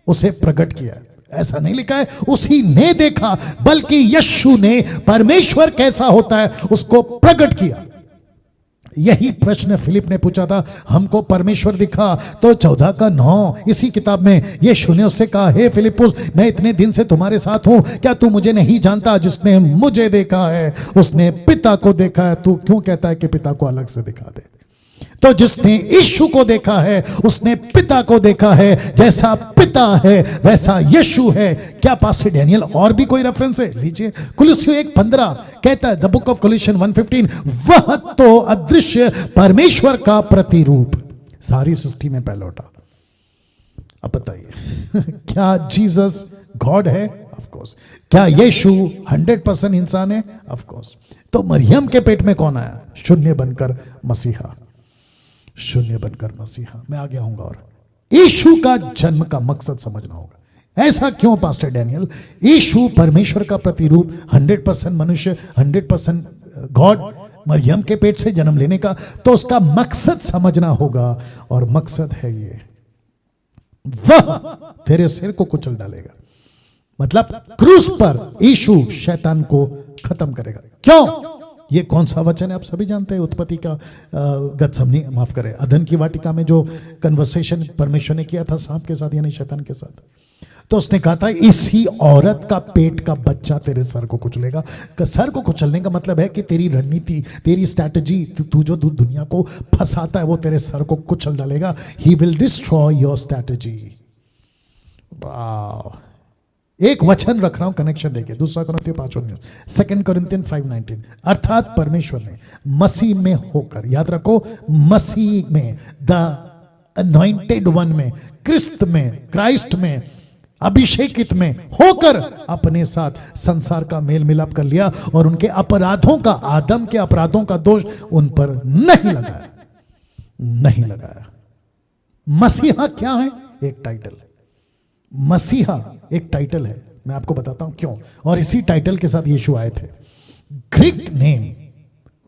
उसे प्रकट किया। ऐसा नहीं लिखा है उसी ने देखा, बल्कि यीशु ने परमेश्वर कैसा होता है उसको प्रकट किया। यही प्रश्न फिलिप ने पूछा था, हमको परमेश्वर दिखा, तो 14:9 इसी किताब में यीशु ने उससे कहा, हे फिलिपुस, मैं इतने दिन से तुम्हारे साथ हूं, क्या तू मुझे नहीं जानता? जिसने मुझे देखा है उसने पिता को देखा है। तू क्यों कहता है कि पिता को अलग से दिखा दे? तो जिसने यीशु को देखा है उसने पिता को देखा है। जैसा पिता है वैसा यीशु है। क्या पास्टर डैनियल और भी कोई रेफरेंस है? लीजिए, कुलुस्सियों 1:15 कहता है, द बुक ऑफ कुलुस्सियन 1:15, वह तो अदृश्य परमेश्वर का प्रतिरूप, सारी सृष्टि में पहलौठा। अब बताइए क्या जीसस गॉड है? Of course. क्या यीशु 100% इंसान है? Of course. तो मरियम के पेट में कौन आया? शून्य बनकर मसीहा, शून्य बनकर मसीहा। मैं आगे आऊंगा। और यीशु का जन्म का मकसद समझना होगा। ऐसा क्यों पास्टर डैनियल? यीशु परमेश्वर का प्रतिरूप, 100% मनुष्य, 100% गॉड, मरियम के पेट से जन्म लेने का, तो उसका मकसद समझना होगा। और मकसद है ये, वह तेरे सिर को कुचल डालेगा। मतलब क्रूस पर यीशु शैतान को खत्म करेगा। क्यों? ये कौन सा वचन है? आप सभी जानते हैं, उत्पत्ति का गत्समनी, माफ करें, अदन की वाटिका में जो कन्वर्सेशन परमेश्वर ने किया था सांप के साथ, यानी शैतान के साथ। तो उसने कहा था, इसी औरत का पेट का बच्चा तेरे सर को कुचलेगा। सर को कुचलने का मतलब है कि तेरी रणनीति, तेरी स्ट्रैटेजी, तू जो दुनिया को फंसाता है वो तेरे सर को कुचल डालेगा। He will destroy your strategy. वाह। एक वचन रख रहा हूं, कनेक्शन देखिए, 2 कोरिन्थियों 5:19, 2 कोरिन्थियन 5:19, अर्थात परमेश्वर ने मसीह में होकर, याद रखो, मसीह में, द अनॉइंटेड वन में, क्राइस्ट में, अभिषेकित में होकर अपने साथ संसार का मेल मिलाप कर लिया और उनके अपराधों का, आदम के अपराधों का दोष उन पर नहीं लगाया, नहीं लगाया। मसीहा क्या है? एक टाइटल। मसीहा एक टाइटल है। मैं आपको बताता हूं क्यों। और इसी टाइटल के साथ यीशु आए थे। ग्रीक नेम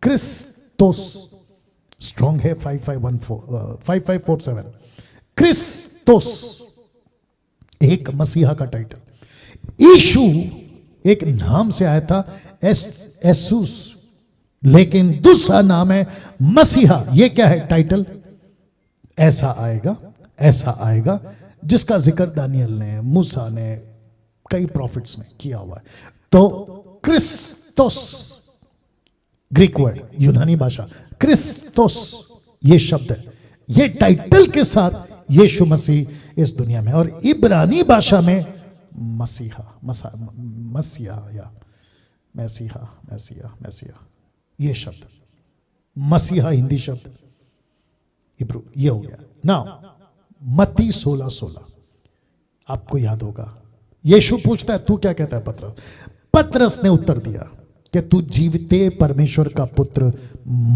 क्रिस्तोस, स्ट्रॉन्ग है 5547, क्रिस्तोस एक मसीहा का टाइटल। यीशु एक नाम से आया था, एसूस, लेकिन दूसरा नाम है मसीहा। ये क्या है? टाइटल। ऐसा आएगा, ऐसा आएगा, जिसका जिक्र दानियल ने, मूसा ने, कई प्रॉफिट्स ने किया हुआ है। तो क्रिस्तोस, ग्रीक वर्ड, यूनानी भाषा, क्रिस्तोस ये शब्द है, ये टाइटल के साथ यीशु मसीह इस दुनिया में। और इब्रानी भाषा में मसीहा, मसीहा या मैसीहा, मैसिया, ये शब्द मसीहा हिंदी शब्द, इब्रू, ये हो गया ना। मत्ती 16:16 आपको याद होगा। यीशु पूछता है, तू क्या कहता है पतरस? पतरस ने उत्तर दिया कि तू जीवते परमेश्वर का पुत्र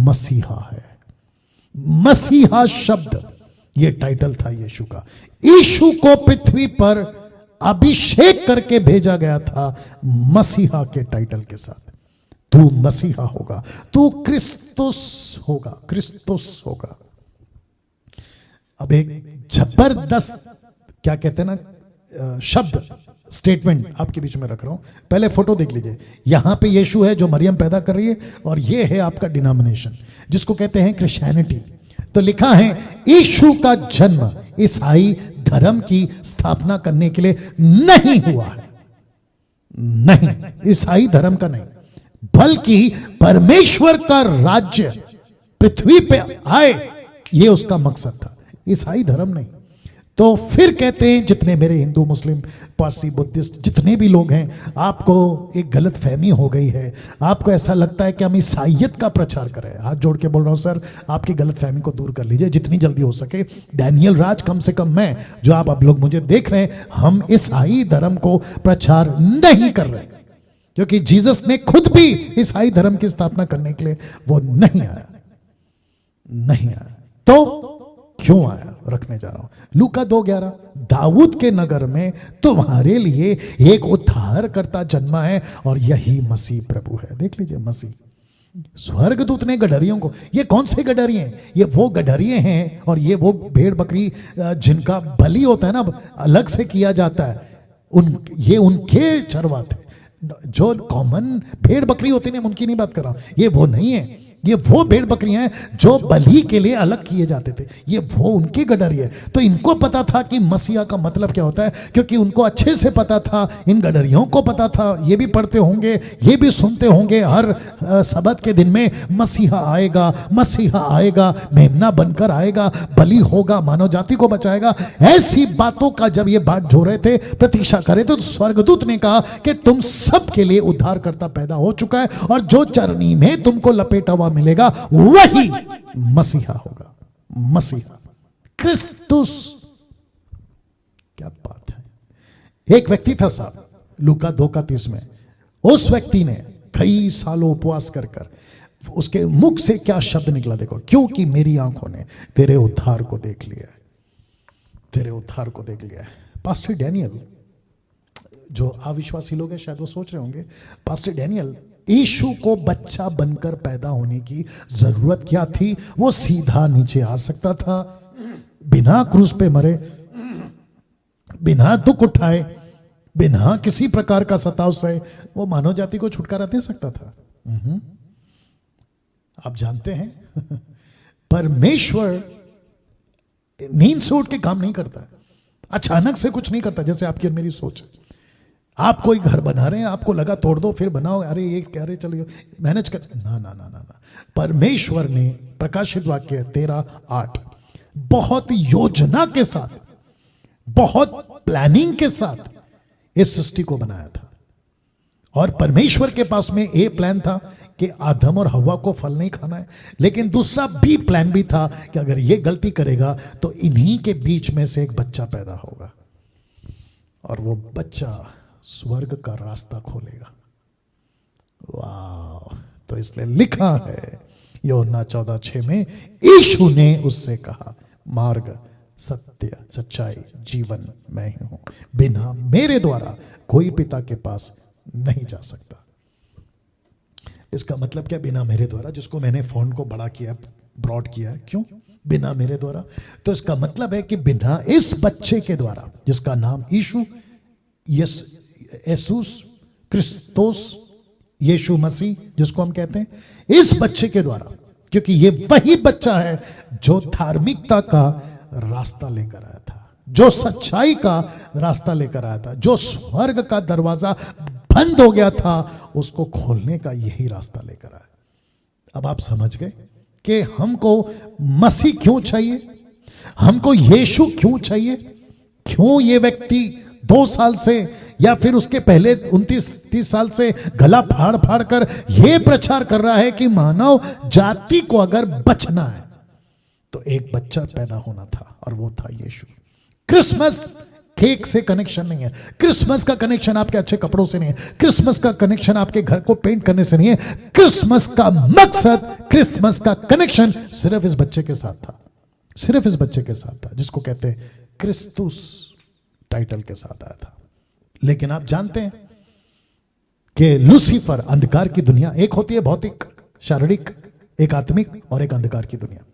मसीहा है। मसीहा शब्द, ये टाइटल था यीशु का। यीशु को पृथ्वी पर अभिषेक करके भेजा गया था मसीहा के टाइटल के साथ। तू मसीहा होगा, तू क्रिस्तुस होगा, क्रिस्तुस होगा। अब एक जबरदस्त, क्या कहते हैं ना, शब्द स्टेटमेंट आपके बीच में रख रहा हूं, पहले फोटो देख लीजिए। यहां पे यीशु है जो मरियम पैदा कर रही है, और ये है आपका डिनोमिनेशन जिसको कहते हैं क्रिश्चियनिटी। तो लिखा है यीशु का जन्म ईसाई धर्म की स्थापना करने के लिए नहीं हुआ है, नहीं, ईसाई धर्म का नहीं, बल्कि परमेश्वर का राज्य पृथ्वी पे आए, ये उसका मकसद था, ईसाई धर्म नहीं। तो फिर कहते हैं जितने मेरे हिंदू, मुस्लिम, पारसी, बुद्धिस्ट जितने भी लोग हैं, आपको एक गलत फहमी हो गई है, आपको ऐसा लगता है कि हम ईसाइयत का प्रचार करें। हाथ जोड़ के बोल रहा हूं सर, आपकी गलत फहमी को दूर कर लीजिए जितनी जल्दी हो सके। डैनियल राज, कम से कम मैं, जो आप लोग मुझे देख रहे हैं, हम ईसाई धर्म को प्रचार नहीं कर रहे, क्योंकि जीसस ने खुद भी ईसाई धर्म की स्थापना करने के लिए वो नहीं आया, नहीं आया। तो क्यों आया, रखने जा रहा हूं। लूका 2:11, दाऊद के नगर में तुम्हारे लिए एक उद्धारकर्ता जन्मा है और यही मसीह प्रभु है। देख लीजिए, मसीह। स्वर्गदूत ने गडरियों को, ये कौन से गडरिए हैं? ये वो गडरिए हैं, और ये वो भेड़ बकरी जिनका बलि होता है ना, अलग से किया जाता है, ये उनके चरवाते। जो कॉमन भेड़ बकरी होती है, उनकी नहीं बात कर रहा हूं, ये वो नहीं है। ये वो भेड़ बकरियां हैं जो बलि के लिए अलग किए जाते थे, ये वो उनके गडरिए। तो इनको पता था कि मसीहा का मतलब क्या होता है, क्योंकि उनको अच्छे से पता था, इन गडरियों को पता था, ये भी पढ़ते होंगे, ये भी सुनते होंगे हर सबत के दिन में, मसीहा आएगा, मसीहा आएगा, मेमना बनकर आएगा, बलि होगा, मानव जाति को बचाएगा। ऐसी बातों का जब ये बात जो रहे थे, प्रतीक्षा करे, तो स्वर्गदूत ने कहा कि तुम सबके लिए उद्धारकर्ता पैदा हो चुका है, और जो चरनी में तुमको लपेटा हुआ मिलेगा वही मसीहा होगा, मसीहा, क्रिस्तुस। क्या बात है। एक व्यक्ति था साहब, लूका 2:30 में, उस व्यक्ति ने कई सालों उपवास कर उसके मुख से क्या शब्द निकला देखो, क्योंकि मेरी आंखों ने तेरे उद्धार को देख लिया है, तेरे उद्धार को देख लिया है। पास्टर डैनियल, जो अविश्वासी लोग हैं शायद वो सोच रहे होंगे, पास्टर डैनियल, यीशु को बच्चा बनकर पैदा होने की जरूरत क्या थी? वो सीधा नीचे आ सकता था, बिना क्रूस पे मरे, बिना दुख उठाए, बिना किसी प्रकार का सताव से वो मानव जाति को छुटकारा दे सकता था। आप जानते हैं परमेश्वर नींद से उठ के काम नहीं करता, अचानक से कुछ नहीं करता जैसे आपकी और मेरी सोच है। आप कोई घर बना रहे हैं, आपको लगा तोड़ दो फिर बनाओ, अरे ये कह रहे चलो मैनेज कर, ना ना ना ना ना। परमेश्वर ने प्रकाशित वाक्य 13:8 बहुत योजना के साथ, बहुत प्लानिंग के साथ इस सृष्टि को बनाया था, और परमेश्वर के पास में ए प्लान था कि आदम और हवा को फल नहीं खाना है, लेकिन दूसरा बी प्लान भी था कि अगर ये गलती करेगा तो इन्हीं के बीच में से एक बच्चा पैदा होगा, और वो बच्चा स्वर्ग का रास्ता खोलेगा। वाह! तो इसलिए लिखा है यूहन्ना 14:6 में, यीशु ने उससे कहा, मार्ग, सत्य, सच्चाई, जीवन मैं ही हूं, बिना मेरे द्वारा कोई पिता के पास नहीं जा सकता। इसका मतलब क्या? बिना मेरे द्वारा, जिसको मैंने फोन को बड़ा किया, ब्रॉड किया, क्यों? बिना मेरे द्वारा। तो इसका मतलब है कि बिना इस बच्चे के द्वारा, जिसका नाम यीशु, यीशुस, क्रिस्तोस, यीशु मसीह जिसको हम कहते हैं, इस बच्चे के द्वारा, क्योंकि ये वही बच्चा है जो धार्मिकता का रास्ता लेकर आया था, जो सच्चाई का रास्ता लेकर आया था, जो स्वर्ग का दरवाजा बंद हो गया था उसको खोलने का यही रास्ता लेकर आया। अब आप समझ गए कि हमको मसीह क्यों चाहिए, हमको यीशु क्यों चाहिए, क्यों ये व्यक्ति 2 साल से या फिर उसके पहले 29-30 साल से गला फाड़ फाड़ कर यह प्रचार कर रहा है कि मानव जाति को अगर बचना है तो एक बच्चा पैदा होना था, और वो था यीशु। क्रिसमस केक से कनेक्शन नहीं है, क्रिसमस का कनेक्शन आपके अच्छे कपड़ों से नहीं है, क्रिसमस का कनेक्शन आपके घर को पेंट करने से नहीं है। क्रिसमस का मकसद, क्रिसमस का कनेक्शन सिर्फ इस बच्चे के साथ था, सिर्फ इस बच्चे के साथ था, जिसको कहते हैं क्रिस्तुस टाइटल के साथ आया था। लेकिन आप जानते हैं कि लूसीफर, अंधकार की दुनिया, एक होती है भौतिक, शारीरिक, एक आत्मिक, और एक अंधकार की दुनिया,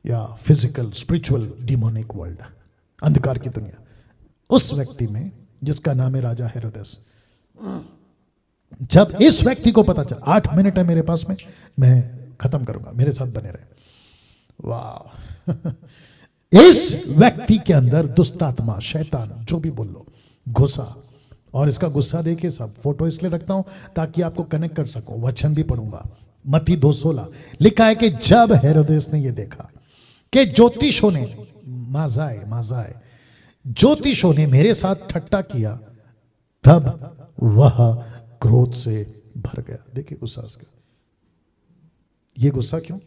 या फिजिकल, स्पिरिचुअल, डिमोनिक वर्ल्ड, अंधकार की दुनिया। उस व्यक्ति में जिसका नाम है राजा हेरोदेस। जब इस व्यक्ति को पता चला, 8 मिनट है मेरे पास में, मैं खत्म करूंगा, मेरे साथ बने रहे। वाह इस व्यक्ति के अंदर दुष्ट आत्मा, शैतान, जो भी बोल लो, घुसा। और इसका गुस्सा देखिए, सब फोटो इसलिए रखता हूं ताकि आपको कनेक्ट कर सकूं। वचन भी पढ़ूंगा। मत्ती 2:16 लिखा है कि जब हेरोदेस ने यह देखा कि ज्योतिषों ने, माजाए ज्योतिषों ने मेरे साथ ठट्टा किया, तब वह क्रोध से भर गया। देखिए गुस्सा उसका। ये गुस्सा क्यों?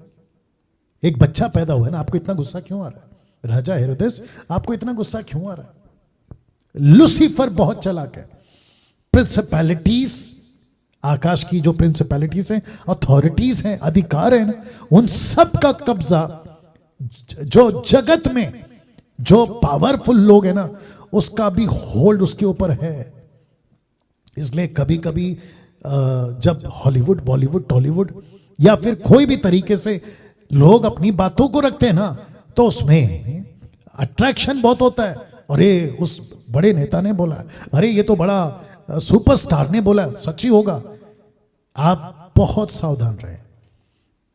एक बच्चा पैदा हुआ है ना, आपको इतना गुस्सा क्यों आ रहा है? राजा हेरोदेस, आपको इतना गुस्सा क्यों आ रहा है? लूसीफर बहुत चालाक है। प्रिंसिपैलिटीज, आकाश की जो प्रिंसिपैलिटीज हैं, अथॉरिटीज हैं, अधिकार हैं, उन सब का कब्जा, जो जगत में जो पावरफुल लोग हैं ना, उसका भी होल्ड उसके ऊपर है। इसलिए कभी कभी जब हॉलीवुड, बॉलीवुड, टॉलीवुड या फिर कोई भी तरीके से लोग अपनी बातों को रखते हैं ना, तो उसमें अट्रैक्शन बहुत होता है। अरे उस बड़े नेता ने बोला, अरे ये तो बड़ा सुपरस्टार ने बोला, सच्ची होगा। आप बहुत सावधान रहे।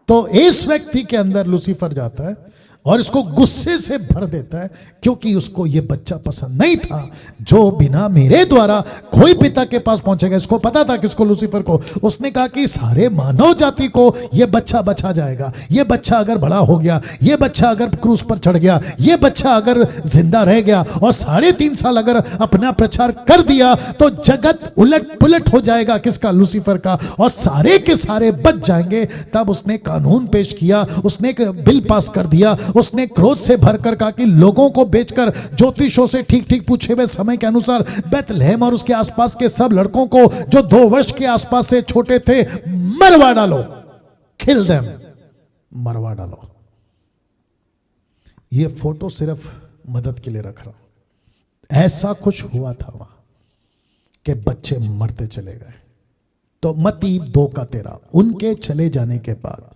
तो इस व्यक्ति के अंदर लूसीफर जाता है और इसको गुस्से से भर देता है, क्योंकि उसको यह बच्चा पसंद नहीं था जो बिना मेरे द्वारा कोई पिता के पास पहुंचेगा। इसको पता था, किसको? लूसीफर को। उसने कहा कि सारे मानव जाति को यह बच्चा बचा जाएगा। यह बच्चा अगर बड़ा हो गया, यह बच्चा अगर क्रूस पर चढ़ गया, यह बच्चा अगर जिंदा रह गया और 3.5 साल अगर अपना प्रचार कर दिया, तो जगत उलट पुलट हो जाएगा। किसका? लूसीफर का। और सारे के सारे बच जाएंगे। तब उसने कानून पेश किया, उसने एक बिल पास कर दिया। उसने क्रोध से भरकर कहा कि लोगों को बेचकर ज्योतिषों से ठीक ठीक पूछे हुए समय के अनुसार बेथलेहम और उसके आसपास के सब लड़कों को जो 2 वर्ष के आसपास से छोटे थे, मरवा डालो। किल देम, मरवा डालो। ये फोटो सिर्फ मदद के लिए रख रहा हूं। ऐसा कुछ हुआ था वहां कि बच्चे मरते चले गए। तो मत्ती 2:13 उनके चले जाने के बाद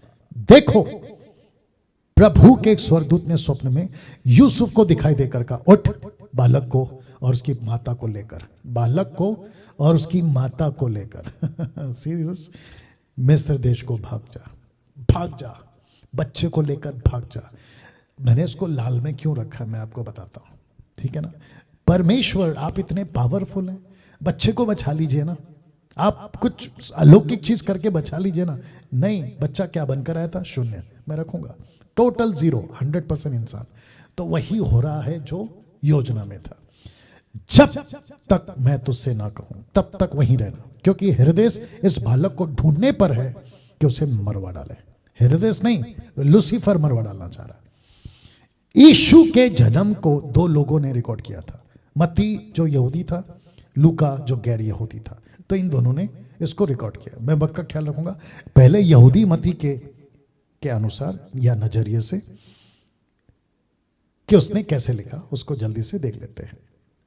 देखो, प्रभु के एक स्वर्गदूत ने स्वप्न में यूसुफ को दिखाई देकर कहा, उठ, बालक को और उसकी माता को लेकर, बालक को और उसकी माता को लेकर सीरियस, मिस्र देश को भाग जा, भाग जा, बच्चे को लेकर भाग जा। मैंने इसको लाल में क्यों रखा है मैं आपको बताता हूं, ठीक है ना। परमेश्वर, आप इतने पावरफुल हैं, बच्चे को बचा लीजिए ना। आप कुछ अलौकिक चीज करके बचा लीजिए ना। नहीं, बच्चा क्या बनकर आया था? शून्य। मैं रखूंगा टोटल 0, 100% इंसान। तो वही हो रहा है जो योजना में था। जब तक मैं तुझसे ना कहूं तब तक वहीं रहना, क्योंकि हेरोदेस इस बालक को ढूंढने पर है कि उसे मरवा डाले। हेरोदेस नहीं, लूसीफर मरवा डालना चाह रहा। यीशु के जन्म को 2 लोगों ने रिकॉर्ड किया था, मत्ती जो यहूदी था, लूका जो गैर यहूदी था। तो इन दोनों ने इसको रिकॉर्ड किया। मैं वक्त का ख्याल रखूंगा। पहले यहूदी मत्ती के अनुसार या नजरिए से कि उसने कैसे लिखा, उसको जल्दी से देख लेते हैं।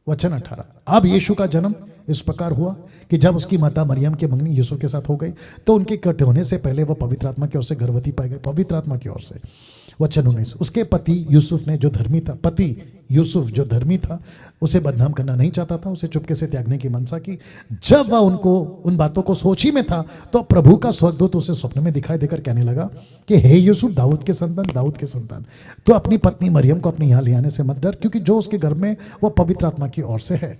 वचन 18, अब यीशु का जन्म इस प्रकार हुआ कि जब उसकी माता मरियम की मंगनी यीशु के साथ हो गई, तो उनके इकट्ठे होने से पहले वह पवित्र आत्मा की ओर से गर्भवती पाई गई। पवित्र आत्मा की ओर से। वचन 19, उसके पति यूसुफ ने, जो धर्मी था, पति यूसुफ जो धर्मी था, उसे बदनाम करना नहीं चाहता था, उसे चुपके से त्यागने की मनसा की। जब वह उन बातों को सोच ही में था, तो प्रभु का स्वर्गदूत उसे स्वप्न में दिखाई देकर कहने लगा कि हे यूसुफ, दाऊद के संतान, तो अपनी पत्नी मरियम को अपने यहां ले आने से मत डर, क्योंकि जो उसके गर्भ में वो पवित्र आत्मा की ओर से है।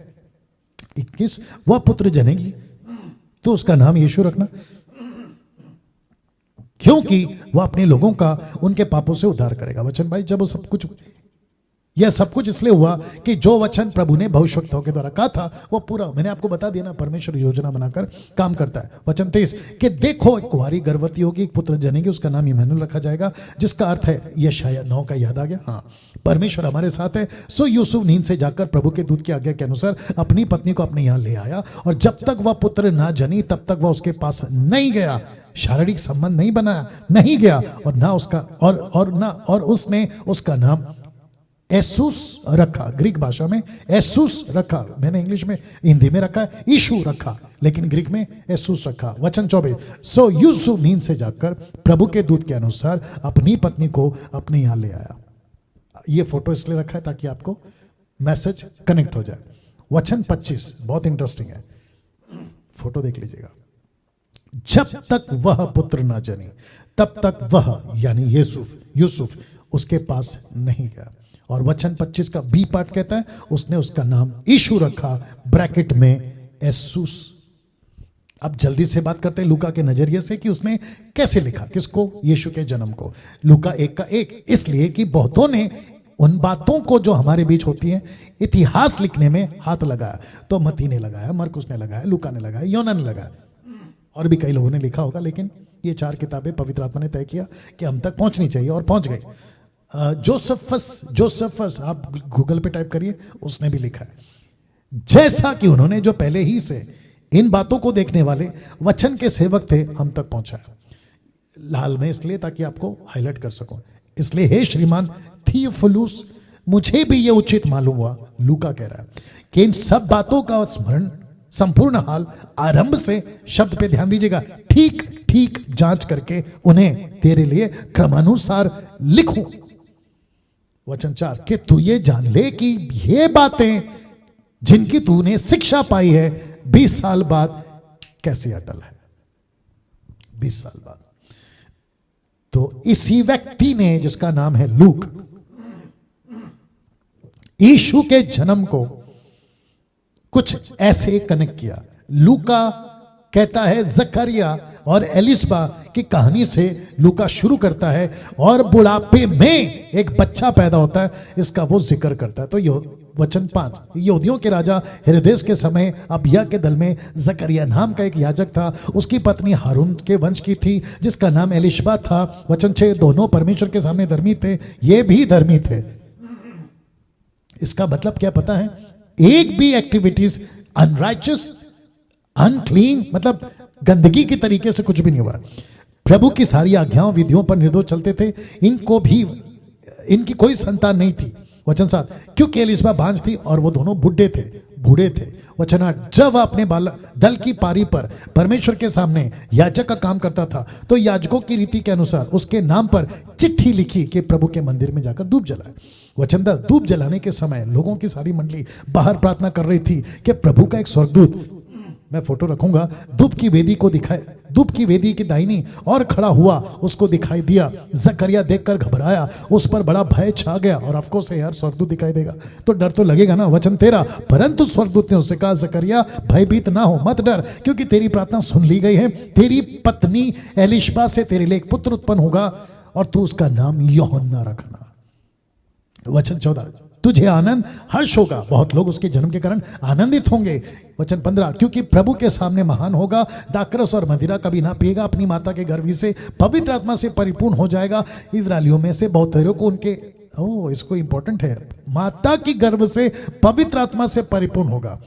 21, वह पुत्र जनेगी, तो उसका नाम यीशु रखना, क्योंकि वह अपने लोगों का उनके पापों से उद्धार करेगा। वचन भाई, जब यह सब कुछ इसलिए हुआ कि जो वचन प्रभु ने भविष्यवक्ताओं के द्वारा कहा था वो पूरा। मैंने आपको बता दिया ना, परमेश्वर योजना बनाकर काम करता है। वचन 23 कि देखो, एक कुंवारी गर्भवती होगी, एक पुत्र जनेगी, उसका नाम इम्मानुएल रखा जाएगा, जिसका अर्थ है, यशायाह 9 का याद आ गया। हाँ, परमेश्वर हमारे साथ है। सो यूसुफ नींद से जाकर प्रभु के दूत की आज्ञा के अनुसार अपनी पत्नी को अपने यहां ले आया, और जब तक वह पुत्र ना जनी तब तक वह उसके पास नहीं गया। शारीरिक संबंध नहीं बनाया, नहीं गया, और ना उसका और उसने उसका नाम एसूस रखा। ग्रीक भाषा में एसूस रखा, मैंने इंग्लिश में, हिंदी में रखा है यीशु रखा, लेकिन ग्रीक में एसूस रखा। वचन 24, सो यूसुफ नींद से जाकर प्रभु के दूत के अनुसार अपनी पत्नी को अपने यहां ले आया। ये फोटो इसलिए रखा है ताकि आपको मैसेज कनेक्ट हो जाए। वचन 25 बहुत इंटरेस्टिंग है, फोटो देख लीजिएगा। जब तक वह पुत्र ना जने तब तक वह यानी यूसुफ उसके पास नहीं गया। और वचन 25 का बी पार्ट कहता है उसने उसका नाम यीशु रखा, ब्रैकेट में एसूस। अब जल्दी से बात करते हैं लूका के नजरिए से कि उसने कैसे लिखा, किसको, यीशु के जन्म को। लूका 1 का 1 इसलिए कि बहुतों ने उन बातों को जो हमारे बीच होती हैं इतिहास लिखने में हाथ लगाया। तो मती ने लगाया, मरकुस ने लगाया, लूका ने लगाया, योना ने लगाया, और भी कई लोगों ने लिखा होगा, लेकिन ये 4 किताबें पवित्र आत्मा ने तय किया कि हम तक पहुंचनी चाहिए और पहुंच गई। जोसेफस आप गूगल पे टाइप करिए, उसने भी लिखा है जैसा कि उन्होंने जो पहले ही से इन बातों को देखने वाले वचन के सेवक थे हम तक पहुंचा। लाल में इसलिए ताकि आपको हाईलाइट कर सकूं। इसलिए हे श्रीमान थियोफिलुस, मुझे भी यह उचित मालूम हुआ, लूका कह रहा है, कि इन सब बातों का स्मरण संपूर्ण हाल आरंभ से, शब्द पे ध्यान दीजिएगा, ठीक ठीक जांच करके उन्हें तेरे लिए क्रमानुसार लिखूं। वचन 4 कि तू ये जान ले कि ये बातें जिनकी तूने शिक्षा पाई है 20 साल बाद कैसे अटल है। 20 साल बाद तो इसी व्यक्ति ने जिसका नाम है लूक, यीशु के जन्म को कुछ ऐसे कनेक्ट किया। लूका कहता है जकरिया और एलिसबा की कहानी से लूका शुरू करता है और बुढ़ापे में एक बच्चा पैदा होता है, इसका वो जिक्र करता है। तो वचन 5 यहूदियों के राजा हेरोदेस के समय अबिया के दल में जकरिया नाम का एक याजक था, उसकी पत्नी हारून के वंश की थी जिसका नाम एलिशबा था। वचन 6 दोनों परमेश्वर के सामने धर्मी थे, ये भी धर्मी थे। इसका मतलब क्या पता है, एक भी एक्टिविटीज अनराइचस अनक्लीन मतलब गंदगी की तरीके से कुछ भी नहीं हुआ। प्रभु की सारी आज्ञाओं विधियों पर निर्दोष चलते थे, इनकी कोई संतान नहीं थी। वचन 7 क्योंकि एलिसबा बांझ थी और वो दोनों बूढ़े थे। वचन 8 जब वह अपने दल की पारी पर परमेश्वर के सामने याजक का काम करता था तो याजकों की रीति के अनुसार उसके नाम पर चिट्ठी लिखी कि प्रभु के मंदिर में जाकर धूप जलाए। वचन 10 धूप जलाने के समय लोगों की सारी मंडली बाहर प्रार्थना कर रही थी कि प्रभु का एक स्वर्गदूत, मैं फोटो रखूंगा, धूप की वेदी की दाहिनी और खड़ा हुआ उसको दिखाई दिया। जकरिया देखकर घबराया, उस पर बड़ा भय छा गया। और ऑफ से यार स्वर्गदूत दिखाई देगा तो डर तो लगेगा ना। वचन 13 परंतु स्वर्गदूत ने उससे कहा जकरिया भयभीत ना हो, मत डर, क्योंकि तेरी प्रार्थना सुन ली गई है। तेरी पत्नी एलिशबा से तेरे लिए एक पुत्र उत्पन्न होगा और तू उसका नाम यूहन्ना रखना। वचन 14 तुझे आनंद हर्ष होगा, बहुत लोग उसके जन्म के कारण आनंदित होंगे। वचन 15 क्योंकि प्रभु के सामने महान होगा, दाखरस और मदिरा कभी ना पिएगा, अपनी माता के गर्भ से पवित्र आत्मा से परिपूर्ण हो जाएगा। इस्राएलियों में से बहुतेरों को उनके इसको इंपॉर्टेंट है, माता की गर्भ से पवित्र आत्मा से परिपूर्ण होगा।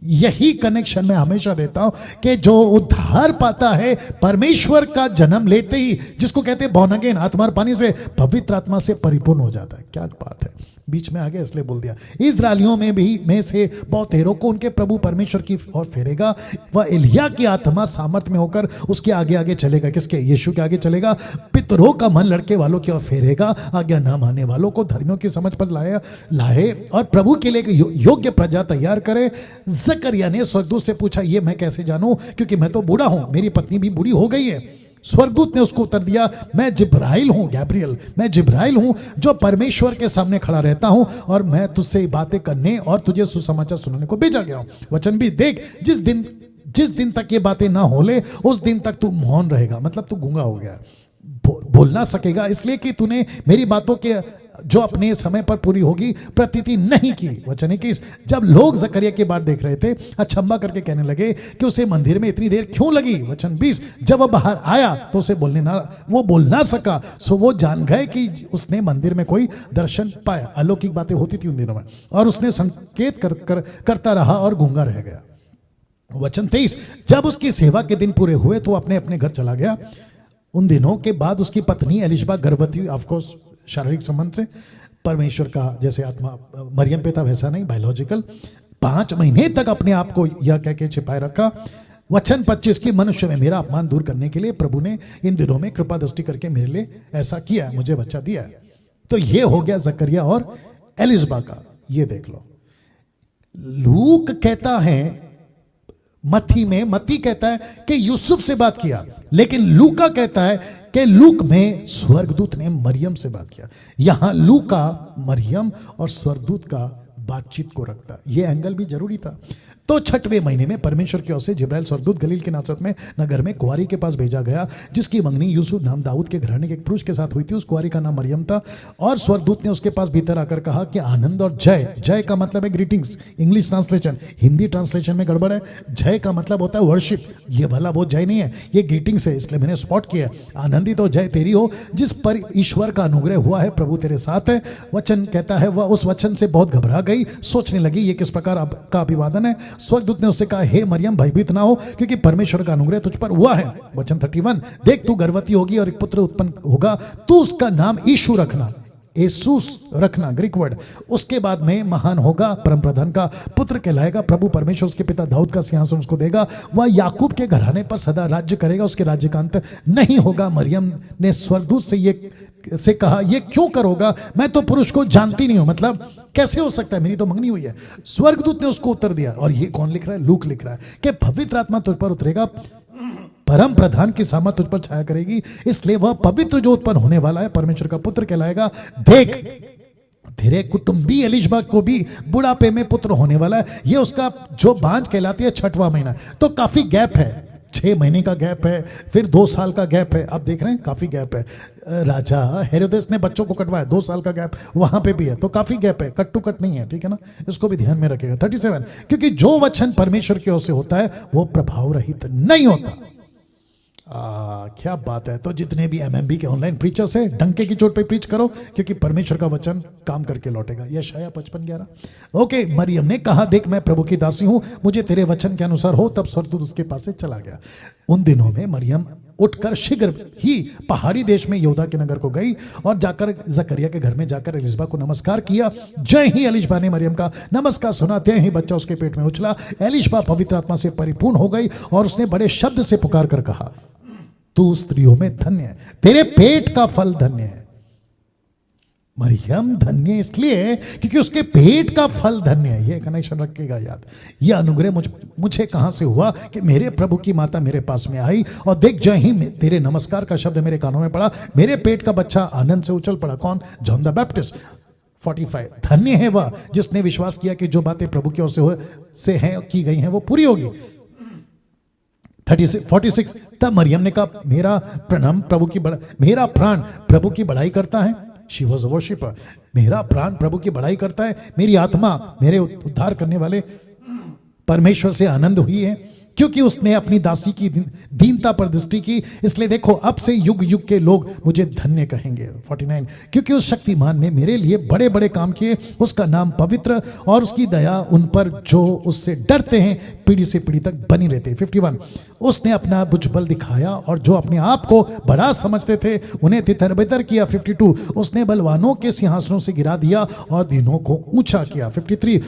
यही कनेक्शन मैं हमेशा देता हूं कि जो उद्धार पाता है परमेश्वर का जन्म लेते ही, जिसको कहते हैं बॉर्न अगेन, आत्मा और पानी से, पवित्र आत्मा से परिपूर्ण हो जाता है। क्या बात है, बीच में आ गया इसलिए बोल दिया। इस्राएलियों में से बहुतेरों को उनके प्रभु परमेश्वर की ओर फेरेगा। वह एलिया की आत्मा सामर्थ में होकर उसके आगे आगे चलेगा। किसके? यीशु के आगे चलेगा। पितरों का मन लड़के वालों की ओर फेरेगा, आज्ञा ना मानने वालों को धर्मियों की समझ पर लाए और प्रभु के लिए योग्य प्रजा तैयार करे। जकरिया ने स्वर्गदूत से पूछा, ये मैं कैसे जानूं, क्योंकि मैं तो बूढ़ा हूं, मेरी पत्नी भी बूढ़ी हो गई है। स्वर्गदूत ने उसको उत्तर दिया, मैं जिब्राइल हूं, गैब्रियल, मैं जिब्राइल हूं जो परमेश्वर के सामने खड़ा रहता हूं और मैं तुझसे बातें करने और तुझे सुसमाचार सुनाने को भेजा गया हूं। वचन भी देख, जिस दिन तक ये बातें ना होले उस दिन तक तू मौन रहेगा, मतलब तू गूंगा हो गया, बोल ना सकेगा, इसलिए कि तूने मेरी बातों के जो अपने समय पर पूरी होगी प्रतीति नहीं की। वचन 21 जब लोग जकरिया की बात देख रहे थे अचंभा करके कहने लगे कि उसे मंदिर में इतनी देर क्यों लगी। वचन 20 जब वह बाहर आया तो उसे वो बोल ना सका, सो वो जान गए कि उसने मंदिर में कोई दर्शन पाया। अलौकिक बातें होती थी उन दिनों में, और उसने संकेत करता रहा और गूंगा रह गया। वचन 23 जब उसकी सेवा के दिन पूरे हुए तो अपने अपने घर चला गया। उन दिनों के बाद उसकी पत्नी एलिशबा गर्भवती हुई, ऑफकोर्स शारीरिक संबंध से, परमेश्वर का जैसे आत्मा मरियम पे था वैसा नहीं, बायोलॉजिकल। 5 महीने तक अपने आप को यह कह के छिपाए रखा। वचन 25 की मनुष्य में मेरा अपमान दूर करने के लिए प्रभु ने इन दिनों में कृपा दृष्टि करके मेरे लिए ऐसा किया, मुझे बच्चा दिया है। तो ये हो गया जकरिया और एलिशबा का। ये देख लो, लूक कहता है मत्ती कहता है कि यूसुफ से बात किया, लेकिन लूका कहता है कि लूक में स्वर्गदूत ने मरियम से बात किया। यहां लूका मरियम और स्वर्गदूत का बातचीत को रखता, यह एंगल भी जरूरी था। तो 6वें महीने में परमेश्वर की ओर से जिब्राइल स्वर्गदूत गलील के नासरत में नगर में कुंवारी के पास भेजा गया, जिसकी मंगनी यूसुफ नाम दाऊद के घराने के एक पुरुष के साथ हुई थी। उस कुंवारी का नाम मरियम था। और स्वर्गदूत ने उसके पास भीतर आकर कहा कि आनंद और जय, जय का मतलब है greetings, English translation, Hindi translation में गड़बड़ है। जय का मतलब होता है वर्शिप, ये भला वो जय नहीं है, ये ग्रीटिंग्स है, इसलिए मैंने स्पॉट किया। आनंदित और जय तेरी हो जिस पर ईश्वर का अनुग्रह हुआ है, प्रभु तेरे साथ है। वचन कहता है वह उस वचन से बहुत घबरा गई, सोचने लगी ये किस प्रकार का अभिवादन है। स्वर्गदूत ने उससे कहा, हे मरियम भयभीत ना हो, क्योंकि परमेश्वर का अनुग्रह तुझ पर हुआ है। वचन 31, देख तू गर्भवती होगी और एक पुत्र उत्पन्न होगा, तू उसका नाम यीशु रखना, येसूस रखना ग्रीक वर्ड। उसके बाद में महान होगा, परम प्रधान का पुत्र कहलाएगा। प्रभु परमेश्वर उसके पिता दाऊद का सिंहासन उसको देगा, वह याकूब के घराने पर सदा राज्य करेगा, उसके राज्य का अंत नहीं होगा। मरियम ने स्वर्गदूत से कहा, ये क्यों करोगा, मैं तो पुरुष को जानती नहीं हूं, मतलब कैसे हो सकता है, मेरी तो मंगनी हुई है। स्वर्गदूत ने उसको उत्तर दिया, और ये कौन लिख रहा है, लूक लिख रहा है, कि पवित्र आत्मा तुझ पर उतरेगा, परम प्रधान की सामर्थ तुझ पर छाया करेगी, इसलिए वह पवित्र जो उत्पन्न होने वाला है परमेश्वर का पुत्र कहलाएगा। देख तेरे कुटुंबी एलिशबा को भी बुढ़ापे में पुत्र होने वाला है। ये उसका जो बांझ कहलाती है 6वां महीना, तो काफी गैप है, 6 महीने का गैप है, फिर 2 साल का गैप है। आप देख रहे हैं काफी गैप है। राजा हेरोदेस ने बच्चों को कटवाया, 2 साल का गैप वहां पे भी है, तो काफी गैप है, कट टू कट नहीं है, ठीक है ना, इसको भी ध्यान में रखेगा। 37, क्योंकि जो वचन परमेश्वर की ओर से होता है वो प्रभाव रहित नहीं होता। क्या बात है। तो जितने भी एमएमबी के ऑनलाइन प्रीचर्स है, डंके की चोट पे प्रीच करो, क्योंकि परमेश्वर का वचन काम करके लौटेगा। यशायाह 55:11। ओके, मरियम ने कहा, देख मैं प्रभु की दासी हूं, मुझे तेरे वचन के अनुसार हो। तब स्वर्गदूत उसके पास से चला गया। उन दिनों में मरियम उठकर शीघ्र ही पहाड़ी देश में यहूदा के नगर को गई और जाकर जकरिया के घर में जाकर एलिशबा को नमस्कार किया। जय ही एलिशबा ने मरियम का नमस्कार सुना, त्यों ही बच्चा उसके पेट में उछला। एलिशबा पवित्र आत्मा से परिपूर्ण हो गई और उसने बड़े शब्द से पुकार कर कहा, तू स्त्रियों में धन्य है, तेरे पेट का फल धन्य है। मरियम धन्य इसलिए क्योंकि उसके पेट का फल धन्य है। ये कनेक्शन रखिएगा याद। यह अनुग्रह मुझे कहां से हुआ कि मेरे प्रभु की माता मेरे पास में आई, और देख जय ही तेरे नमस्कार का शब्द मेरे कानों में पड़ा, मेरे पेट का बच्चा आनंद से उछल पड़ा। कौन? John the Baptist. 45, धन्य है वह जिसने विश्वास किया कि जो बातें प्रभु की ओर से हैं की गई हैं वो पूरी होगी। 46, तब मरियम ने कहा, मेरा प्राण प्रभु की बड़ाई करता है। She was a worshipper. मेरा प्राण प्रभु की बड़ाई करता है, मेरी आत्मा मेरे उद्धार करने वाले परमेश्वर से आनंद हुई है, क्योंकि उसने अपनी दासी की दीनता पर दृष्टि की। इसलिए देखो, अब से युग युग के लोग मुझे धन्य कहेंगे। 49, क्योंकि उस शक्तिमान ने मेरे लिए बड़े बड़े काम किए, उसका नाम पवित्र और उसकी दया उन पर जो उससे डरते हैं पीढ़ी से पीढ़ी तक बनी रहती है। 51, उसने अपना भुजबल दिखाया और जो अपने आप को बड़ा समझते थे उन्हें तितर बितर किया। 52, उसने बलवानों के सिंहासनों से गिरा दिया और दीनों को ऊंचा किया। 53,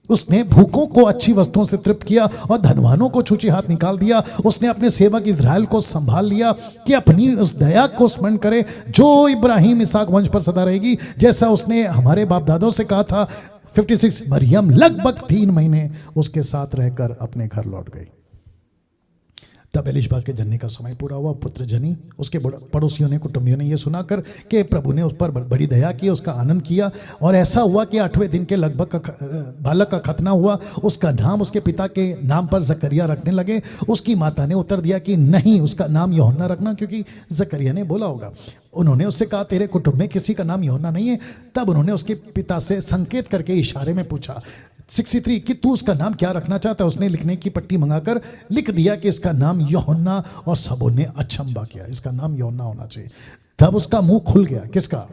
उसने भूखों को अच्छी वस्तुओं से तृप्त किया और धनवानों को छूछे हाथ निकाल दिया। उसने अपने सेवक इज़राइल को संभाल लिया कि अपनी उस दया को स्मरण करे जो इब्राहिम इसहाक वंश पर सदा रहेगी, जैसा उसने हमारे बाप दादों से कहा था। 56, मरियम लगभग 3 महीने उसके साथ रहकर अपने घर लौट गई। तब एलिशबा के जनने का समय पूरा हुआ, पुत्र जनी। उसके पड़ोसियों ने, कुटुंबियों ने यह सुनाकर कि प्रभु ने उस पर बड़ी दया की, उसका आनंद किया। और ऐसा हुआ कि 8वें दिन के लगभग बालक का खतना हुआ। उसका नाम उसके पिता के नाम पर जकरिया रखने लगे। उसकी माता ने उत्तर दिया कि नहीं, उसका नाम यूहन्ना रखना, क्योंकि जकरिया ने बोला होगा। उन्होंने उससे कहा, तेरे कुटुंब में किसी का नाम यूहन्ना नहीं है? तब उन्होंने उसके पिता से संकेत करके इशारे में पूछा। 63, कि तू उसका नाम क्या रखना चाहता है? उसने लिखने की पट्टी मंगाकर लिख दिया कि इसका नाम यूहन्ना, और सबों ने अचंबा किया, इसका नाम यूहन्ना होना चाहिए। तब उसका मुंह खुल गया। किसका?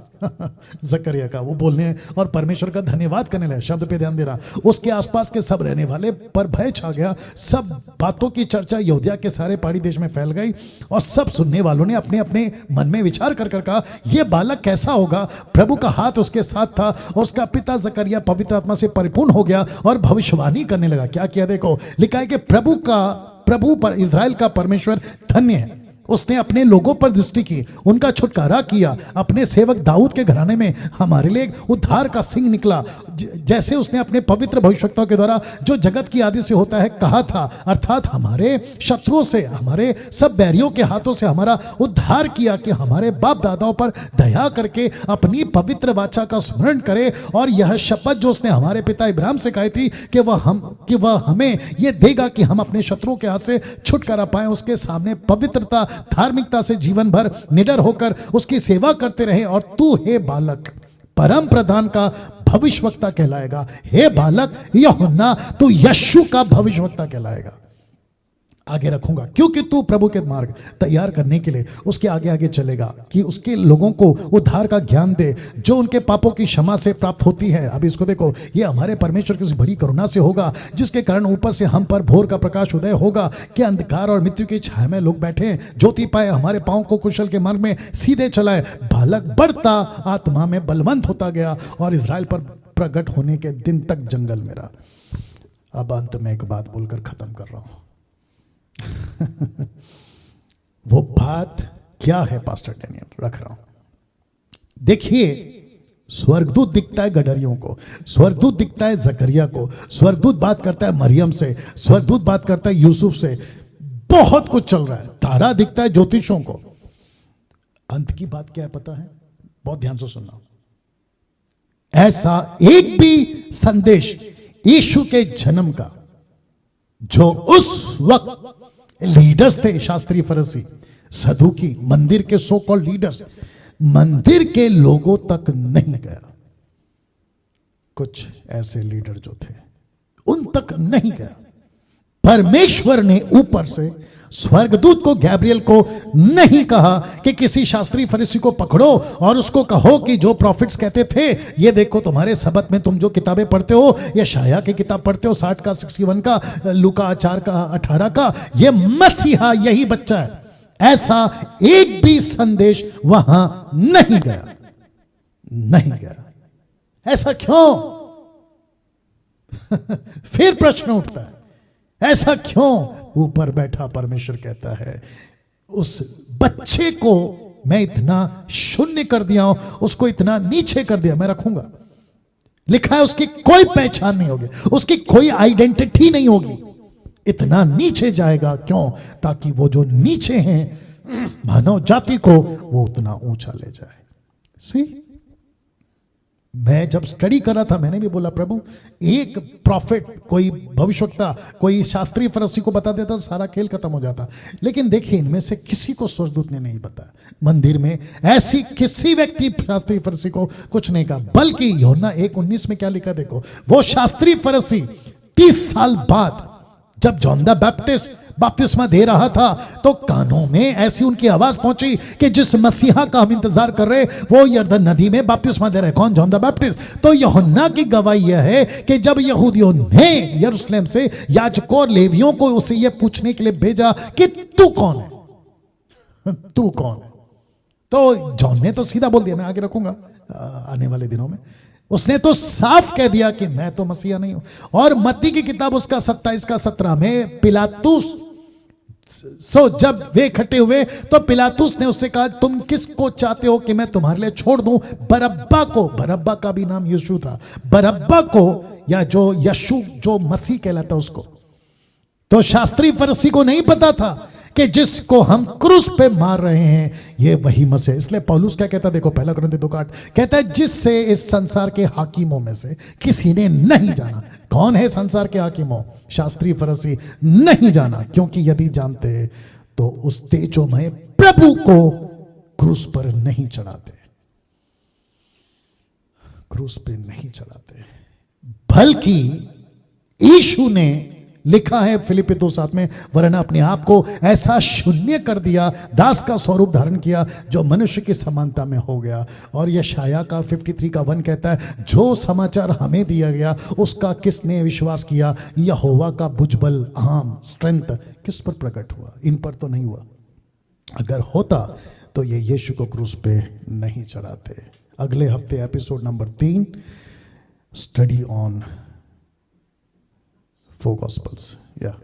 जकरिया का। वो बोलने और परमेश्वर का धन्यवाद करने लगा। शब्द पे ध्यान देना। उसके आसपास के सब रहने वाले पर भय छा गया। सब बातों की चर्चा यहूदिया के सारे पहाड़ी देश में फैल गई, और सब सुनने वालों ने अपने अपने मन में विचार कर कर कहा, यह बालक कैसा होगा? प्रभु का हाथ उसके साथ था, और उसका पिता जकरिया पवित्र आत्मा से परिपूर्ण हो गया और भविष्यवाणी करने लगा। क्या किया? देखो, लिखा है कि प्रभु पर इज़राइल का परमेश्वर धन्य है, उसने अपने लोगों पर दृष्टि की, उनका छुटकारा किया। अपने सेवक दाऊद के घराने में हमारे लिए एक उद्धार का सिंह निकला। जैसे उसने अपने पवित्र भविष्यवक्ताओं के द्वारा जो जगत की आदि से होता है कहा था, अर्थात हमारे शत्रुओं से, हमारे सब बैरियों के हाथों से हमारा उद्धार किया, कि हमारे बाप दादाओं पर दया करके अपनी पवित्र वाचा का स्मरण करे, और यह शपथ जो उसने हमारे पिता इब्राहिम से कही थी कि वह हमें यह देगा कि हम अपने शत्रुओं के हाथ से छुटकारा पाए, उसके सामने पवित्रता धार्मिकता से जीवन भर निडर होकर उसकी सेवा करते रहे। और तू हे बालक परम प्रधान का भविष्यवक्ता कहलाएगा। हे बालक यूहन्ना तू यीशु का भविष्यवक्ता कहलाएगा। आगे रखूंगा क्योंकि तू प्रभु के मार्ग तैयार करने के लिए उसके आगे आगे चलेगा, कि उसके लोगों को उद्धार का ज्ञान दे जो उनके पापों की क्षमा से प्राप्त होती है। अब इसको देखो, ये हमारे परमेश्वर की बड़ी करुणा से होगा, जिसके कारण ऊपर से हम पर भोर का प्रकाश उदय होगा, कि अंधकार और मृत्यु की छाया में लोग बैठे ज्योति पाए, हमारे पांव को कुशल के मार्ग में सीधे चलाए। बालक बढ़ता आत्मा में बलवंत होता गया और इजराइल पर प्रकट होने के दिन तक जंगल में रहा। अब अंत में एक बात बोलकर खत्म कर रहा हूं। वो बात क्या है पास्टर डैनियल, रख रहा हूं। देखिए, स्वर्गदूत दिखता है गडरियों को, स्वर्गदूत दिखता है जकरिया को, स्वर्गदूत बात करता है मरियम से, स्वर्गदूत बात करता है यूसुफ से, बहुत कुछ चल रहा है। तारा दिखता है ज्योतिषों को। अंत की बात क्या है पता है? बहुत ध्यान से सुनना। ऐसा एक भी संदेश यीशु के जन्म का जो उस वक्त लीडर्स थे, शास्त्री फरीसी सदूकी, मंदिर के सो कॉल्ड लीडर्स, मंदिर के लोगों तक नहीं गया। कुछ ऐसे लीडर जो थे उन तक नहीं गया। परमेश्वर ने ऊपर से स्वर्गदूत को, गैब्रियल को नहीं कहा कि किसी शास्त्री फरीसी को पकड़ो और उसको कहो कि जो प्रॉफिट्स कहते थे, ये देखो तुम्हारे सबत में तुम जो किताबें पढ़ते हो, ये शाया की किताब पढ़ते हो 60 का 61 का, लूका 4 का 18 का, ये मसीहा यही बच्चा है। ऐसा एक भी संदेश वहां नहीं गया, नहीं गया। ऐसा क्यों? फिर प्रश्न उठता है, ऐसा क्यों? ऊपर बैठा परमेश्वर कहता है, उस बच्चे को मैं इतना शून्य कर दिया हूं, उसको इतना नीचे कर दिया, मैं रखूंगा। लिखा है उसकी कोई पहचान नहीं होगी, उसकी कोई आइडेंटिटी नहीं होगी, इतना नीचे जाएगा। क्यों? ताकि वो जो नीचे हैं मानव जाति को वो उतना ऊंचा ले जाए। सी, मैं जब स्टडी कर रहा था मैंने भी बोला, प्रभु एक प्रॉफिट, कोई भविष्यवक्ता, कोई शास्त्री फरीसी को बता देता तो सारा खेल खत्म हो जाता। लेकिन देखिए, इनमें से किसी को स्वर्गदूत ने नहीं बताया। मंदिर में ऐसी किसी व्यक्ति शास्त्री फरीसी को कुछ नहीं कहा, बल्कि यूहन्ना 1:19 में क्या लिखा देखो, वो शास्त्री फरीसी 30 साल बाद जब जॉन द बैप्टिस्ट बपतिस्मा दे रहा था तो कानों में ऐसी उनकी आवाज पहुंची कि जिस मसीहा का हम इंतजार कर रहे वो यरदन नदी में बपतिस्मा दे रहे। कौन? John the Baptist. तो यूहन्ना की गवाही यह है कि जब यहूदियों ने यरूशलेम से याजकों और लेवियों को उसे यह पूछने के लिए भेजा कि तू कौन है, तू कौन है, तो जॉन ने तो सीधा बोल दिया, मैं आगे रखूंगा आने वाले दिनों में, उसने तो साफ कह दिया कि मैं तो मसीहा नहीं हूं। और मत्ती की किताब उसका 27 का 17 में पिलातुस, जब वे इकट्ठे हुए तो पिलातुस ने उससे कहा, तुम किसको चाहते हो कि मैं तुम्हारे लिए छोड़ दूं? बरअब्बा को, बरअब्बा का भी नाम यीशु था, बरअब्बा को, या जो यीशु जो मसीह कहलाता उसको। तो शास्त्री फरीसी को नहीं पता था कि जिसको हम क्रूस पे मार रहे हैं ये वही मसीह। इसलिए पौलुस क्या कहता है देखो, 1 कुरिन्थियों 2:8 कहता है, जिससे इस संसार के हाकिमों में से किसी ने नहीं जाना। कौन है संसार के हाकिमों? शास्त्री फरीसी नहीं जाना, क्योंकि यदि जानते तो उस तेजोमय प्रभु को क्रूस पर नहीं चढ़ाते, क्रूस पे नहीं चढ़ाते, बल्कि यीशु ने लिखा है फिलिप्पी 2:7 में, वरना अपने आप को ऐसा शून्य कर दिया, दास का स्वरूप धारण किया, जो मनुष्य की समानता में हो गया। और यशाया का 53 का 1 कहता है, जो समाचार हमें दिया गया उसका किसने विश्वास किया? यहोवा का भुजबल आर्म, स्ट्रेंथ किस पर प्रकट हुआ? इन पर तो नहीं हुआ। अगर होता तो ये यीशु को क्रूस पे नहीं चढ़ाते। अगले हफ्ते episode number 3, study on 4 Gospels. Yeah.